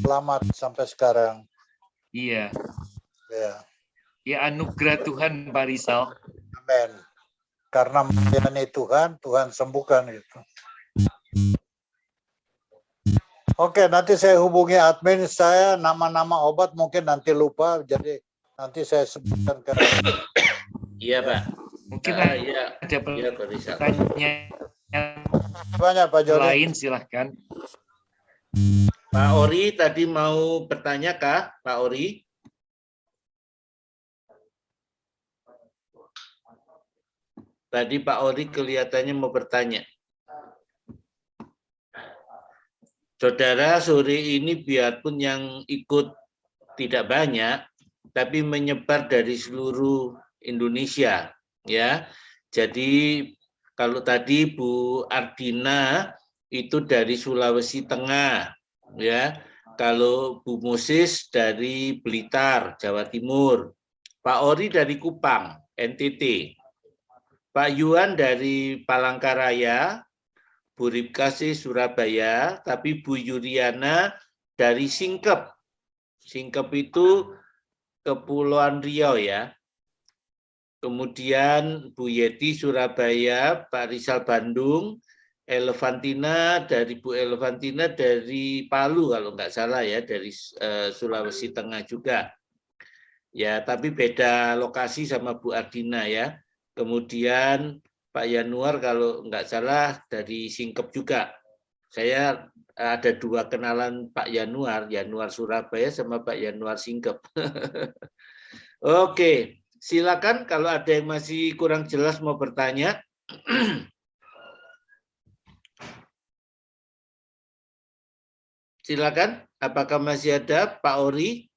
Speaker 6: selamat sampai sekarang.
Speaker 4: Iya.
Speaker 6: Ya.
Speaker 4: Ya, anugerah Tuhan, Pak Rizal.
Speaker 6: Amin. Karena melayani Tuhan, Tuhan sembuhkan itu. Oke, nanti saya hubungi admin saya, nama-nama obat mungkin nanti lupa, jadi nanti saya sebutkan ke.
Speaker 1: Iya, Pak.
Speaker 4: Mungkin
Speaker 1: ada
Speaker 4: pertanyaan
Speaker 6: banyak, Pak Joni.
Speaker 4: lain, silahkan.
Speaker 1: Pak Ori tadi mau bertanya kah, Pak Ori? Tadi Pak Ori kelihatannya mau bertanya. Saudara, sore ini biarpun yang ikut tidak banyak, tapi menyebar dari seluruh Indonesia, ya. Jadi kalau tadi Bu Ardina itu dari Sulawesi Tengah, ya. Kalau Bu Moses dari Blitar, Jawa Timur. Pak Ori dari Kupang, NTT. Pak Yuan dari Palangkaraya, Bu Ripkasi Surabaya, tapi Bu Yuriana dari Singkep. Singkep itu Kepulauan Riau, ya. Kemudian Bu Yeti Surabaya, Pak Rizal Bandung, Elevantina dari Bu Elevantina dari Palu kalau nggak salah, ya, dari Sulawesi Tengah juga. Ya, tapi beda lokasi sama Bu Ardina, ya. Kemudian Pak Yanuar kalau nggak salah dari Singkep juga. Saya ada 2 kenalan Pak Yanuar, Yanuar Surabaya sama Pak Yanuar Singkep. Oke. Silakan kalau ada yang masih kurang jelas mau bertanya. Silakan. Apakah masih ada Pak Ori?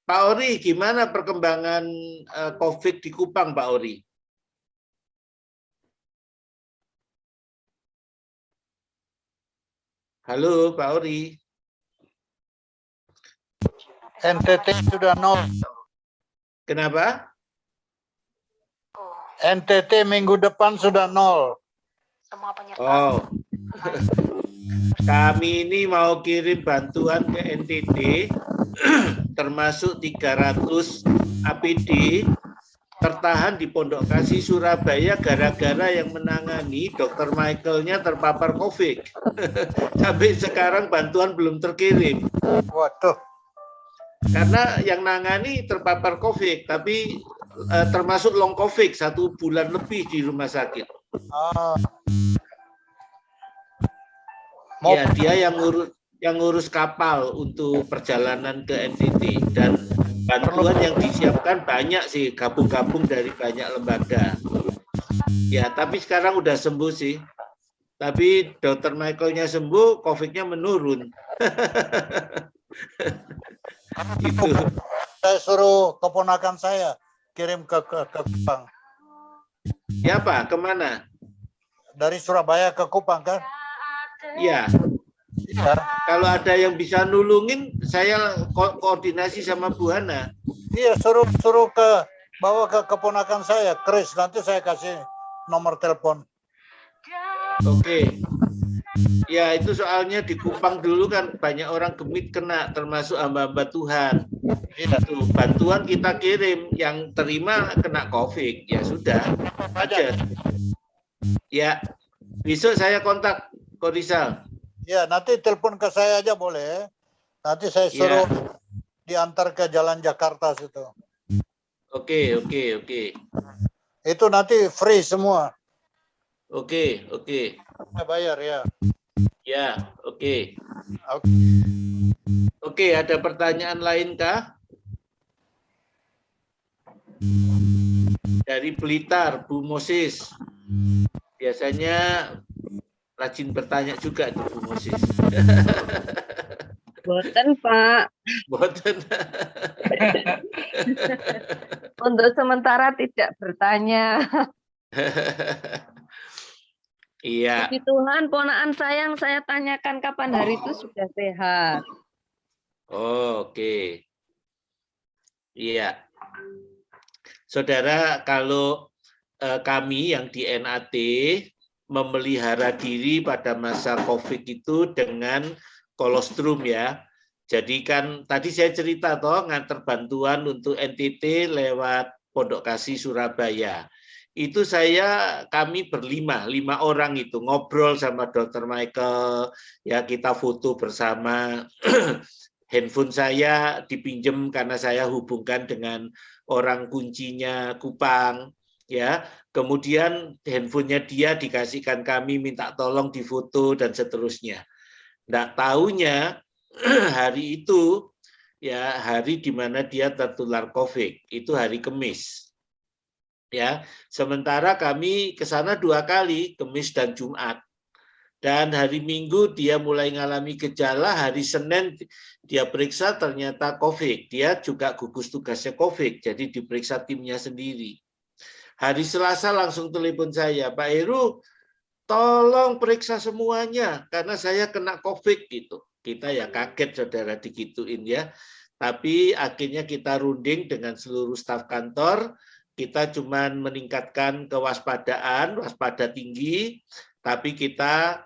Speaker 1: Pak Ori, gimana perkembangan COVID di Kupang, Pak Ori? Halo, Pak Ori.
Speaker 6: NTT sudah 0.
Speaker 1: Kenapa?
Speaker 6: NTT minggu depan sudah 0.
Speaker 7: Semua penyerta.
Speaker 1: Oh, kami ini mau kirim bantuan ke NTT, termasuk 300 APD tertahan di Pondok Kasih Surabaya gara-gara yang menangani Dr. Michael-nya terpapar COVID. Sampai sekarang bantuan belum terkirim.
Speaker 6: Waduh.
Speaker 1: Karena yang nangani terpapar COVID, tapi termasuk long COVID 1 bulan lebih di rumah sakit. Ya, dia yang ngurus kapal untuk perjalanan ke NTT, dan bantuan yang disiapkan banyak sih, gabung-gabung dari banyak lembaga. Ya, tapi sekarang udah sembuh sih. Tapi Dr. Michael-nya sembuh, COVID-nya menurun. Itu.
Speaker 6: Saya suruh keponakan saya kirim ke Kupang.
Speaker 1: Ya Pak, kemana?
Speaker 6: Dari Surabaya ke Kupang kan?
Speaker 1: Iya.
Speaker 6: Ya.
Speaker 1: Kalau ada yang bisa nulungin, saya koordinasi sama Bu Hana.
Speaker 6: Iya, suruh bawa ke keponakan saya, Chris. Nanti saya kasih nomor telepon.
Speaker 1: Oke. Ya, itu soalnya di Kupang dulu kan banyak orang gemit kena, termasuk hamba-hamba Tuhan. Itu bantuan kita kirim, yang terima kena COVID, ya sudah aja. Ya, besok saya kontak Ko Rizal.
Speaker 6: Ya, nanti telepon ke saya aja boleh. Nanti saya suruh diantar ke Jalan Jakarta situ.
Speaker 1: Oke.
Speaker 6: Itu nanti free semua.
Speaker 1: Oke.
Speaker 6: Saya bayar ya.
Speaker 1: Ya, oke. Oke, ada pertanyaan lain kah? Dari Blitar, Bu Moses. Biasanya rajin bertanya juga tuh Bu Moses.
Speaker 8: Boten, Pak.
Speaker 1: Boten.
Speaker 8: Untuk sementara tidak bertanya.
Speaker 1: Iya.
Speaker 8: Puji Tuhan, ponakan sayang saya tanyakan kapan hari itu sudah sehat.
Speaker 1: Oh, oke. Iya. Saudara, kalau kami yang di NAT memelihara diri pada masa COVID itu dengan kolostrum, ya. Jadi kan tadi saya cerita toh nganter bantuan untuk NTT lewat Pondok Kasih Surabaya. Itu kami berlima, 5 orang itu ngobrol sama Dr. Michael, ya kita foto bersama. Handphone saya dipinjam karena saya hubungkan dengan orang kuncinya Kupang, ya. Kemudian handphonenya dia dikasihkan kami, minta tolong difoto dan seterusnya. Nggak taunya hari itu, ya hari di mana dia tertular COVID, itu hari Kamis. Ya, sementara kami ke sana 2 kali, Kamis dan Jumat. Dan hari Minggu dia mulai mengalami gejala, hari Senin dia periksa ternyata COVID. Dia juga gugus tugasnya COVID, jadi diperiksa timnya sendiri. Hari Selasa langsung telepon saya, Pak Heru, tolong periksa semuanya karena saya kena COVID gitu. Kita ya kaget saudara digituin ya. Tapi akhirnya kita runding dengan seluruh staf kantor. Kita cuman meningkatkan kewaspadaan, waspada tinggi, tapi kita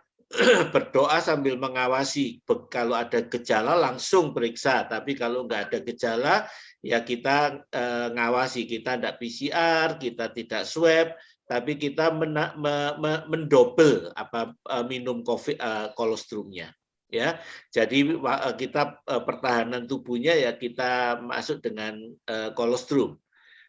Speaker 1: berdoa sambil mengawasi. Kalau ada gejala langsung periksa, tapi kalau nggak ada gejala ya kita ngawasi. Kita tidak PCR, kita tidak swab, tapi kita mendobel minum kolostrumnya. Ya, jadi kita pertahanan tubuhnya ya kita masuk dengan kolostrum.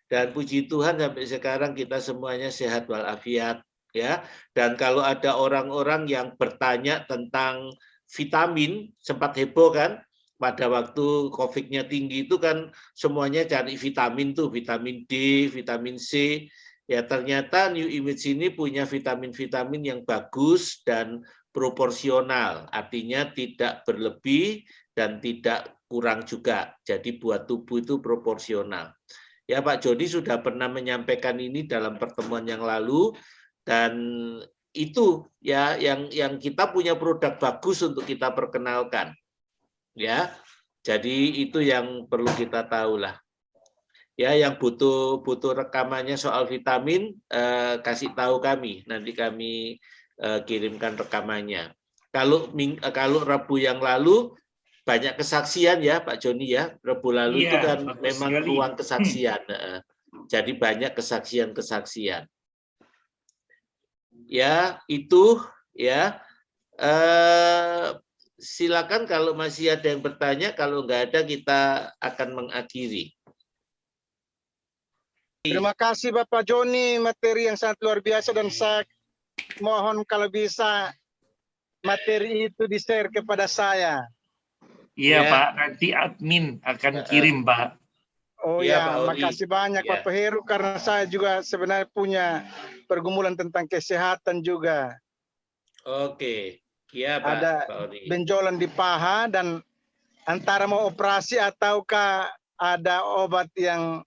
Speaker 1: Dan puji Tuhan sampai sekarang kita semuanya sehat walafiat. Ya, dan kalau ada orang-orang yang bertanya tentang vitamin, sempat heboh kan, pada waktu COVID-nya tinggi itu kan semuanya cari vitamin tuh, vitamin D, vitamin C. Ya ternyata New Image ini punya vitamin-vitamin yang bagus dan proporsional, artinya tidak berlebih dan tidak kurang juga. Jadi buat tubuh itu proporsional. Ya Pak Joni sudah pernah menyampaikan ini dalam pertemuan yang lalu. Dan itu ya yang kita punya produk bagus untuk kita perkenalkan. Ya. Jadi itu yang perlu kita tahu lah. Ya, yang butuh rekamannya soal vitamin kasih tahu kami. Nanti kami kirimkan rekamannya. Kalau Rabu yang lalu banyak kesaksian ya Pak Joni ya. Rabu lalu itu kan memang ruang kesaksian. Jadi banyak kesaksian-kesaksian. Ya itu ya silakan kalau masih ada yang bertanya, kalau nggak ada kita akan mengakhiri.
Speaker 7: Terima kasih Bapak Joni, materi yang sangat luar biasa, dan saya mohon kalau bisa materi itu di-share kepada saya.
Speaker 4: Iya ya. Pak, nanti admin akan kirim Pak.
Speaker 7: Oh ya, makasih banyak Pak Heru, karena saya juga sebenarnya punya pergumulan tentang kesehatan juga.
Speaker 1: Oke, iya Pak.
Speaker 7: Ada benjolan di paha dan antara mau operasi ataukah ada obat yang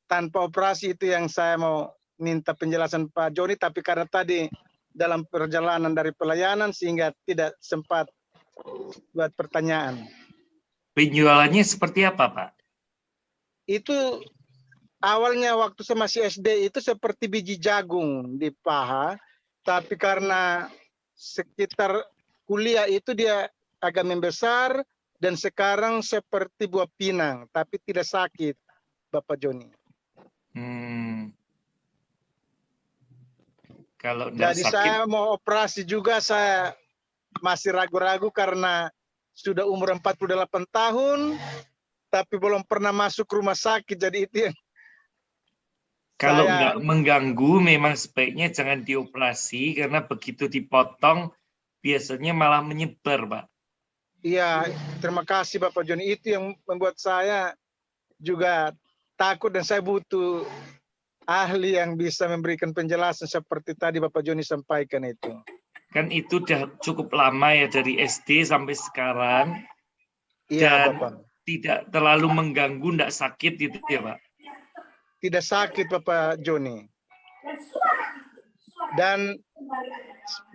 Speaker 7: tanpa operasi, itu yang saya mau minta penjelasan Pak Joni, tapi karena tadi dalam perjalanan dari pelayanan sehingga tidak sempat buat pertanyaan.
Speaker 4: Penjualannya seperti apa Pak?
Speaker 7: Itu awalnya waktu saya masih SD itu seperti biji jagung di paha, tapi karena sekitar kuliah itu dia agak membesar dan sekarang seperti buah pinang, tapi tidak sakit, Bapak Joni.
Speaker 4: Kalau
Speaker 7: jadi sakit, saya mau operasi juga, saya masih ragu-ragu karena sudah umur 48 tahun. Tapi belum pernah masuk rumah sakit, jadi itu yang
Speaker 4: kalau nggak mengganggu memang sebaiknya jangan dioperasi, karena begitu dipotong biasanya malah menyebar Pak.
Speaker 7: Iya, terima kasih Bapak Joni, itu yang membuat saya juga takut dan saya butuh ahli yang bisa memberikan penjelasan seperti tadi Bapak Joni sampaikan itu.
Speaker 4: Kan itu udah cukup lama ya, dari SD sampai sekarang.
Speaker 7: Iya Bapak.
Speaker 4: Tidak terlalu mengganggu, tidak sakit gitu ya Pak?
Speaker 7: Tidak sakit Bapak Joni. Dan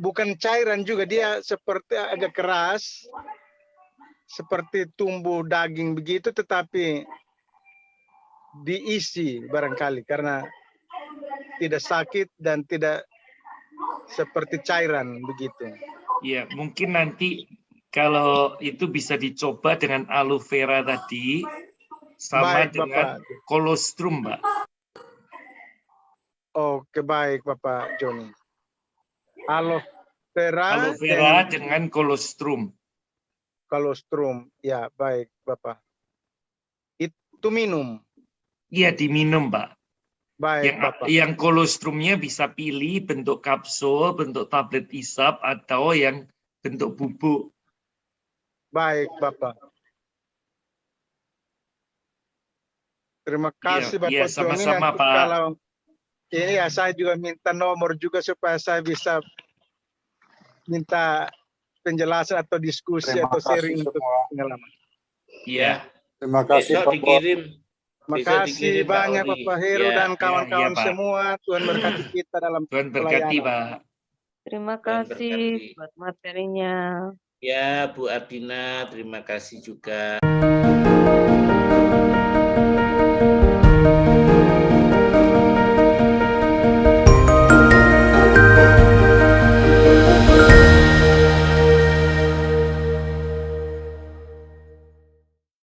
Speaker 7: bukan cairan juga, dia seperti agak keras, seperti tumbuh daging begitu, tetapi diisi barangkali karena tidak sakit dan tidak seperti cairan begitu.
Speaker 4: Ya, mungkin nanti kalau itu bisa dicoba dengan aloe vera tadi, sama baik, dengan kolostrum, Mbak.
Speaker 7: Oke, baik Bapak Joni. Aloe vera
Speaker 4: dengan kolostrum.
Speaker 7: Kolostrum, ya baik Bapak. Itu minum?
Speaker 4: Iya, diminum, Pak.
Speaker 7: Baik, Bapak.
Speaker 4: Yang kolostrumnya bisa pilih bentuk kapsul, bentuk tablet isap, atau yang bentuk bubuk.
Speaker 7: Baik, Bapak. Terima kasih, Bapak.
Speaker 4: Iya, sama-sama, Pak.
Speaker 7: Kalau ini ya, saya juga minta nomor juga supaya saya bisa minta penjelasan atau diskusi
Speaker 6: Terima
Speaker 7: atau
Speaker 6: kasih
Speaker 7: sharing untuk
Speaker 6: semua.
Speaker 7: pengalaman.
Speaker 4: Iya.
Speaker 6: Terima kasih
Speaker 1: Besok
Speaker 6: Pak Bos.
Speaker 1: dikirim.
Speaker 7: Terima
Speaker 1: Besok
Speaker 7: kasih
Speaker 1: dikirim, Pak
Speaker 7: banyak
Speaker 1: Odi.
Speaker 7: Bapak Heru
Speaker 1: Ya,
Speaker 7: dan kawan-kawan
Speaker 4: Pak.
Speaker 7: semua. Tuhan berkati kita dalam
Speaker 4: Tuhan berkati,
Speaker 7: pelayanan.
Speaker 4: Pak.
Speaker 8: Terima
Speaker 1: Tuhan
Speaker 8: kasih
Speaker 1: berkati.
Speaker 8: buat materinya.
Speaker 1: Ya, Bu Ardina, terima kasih juga.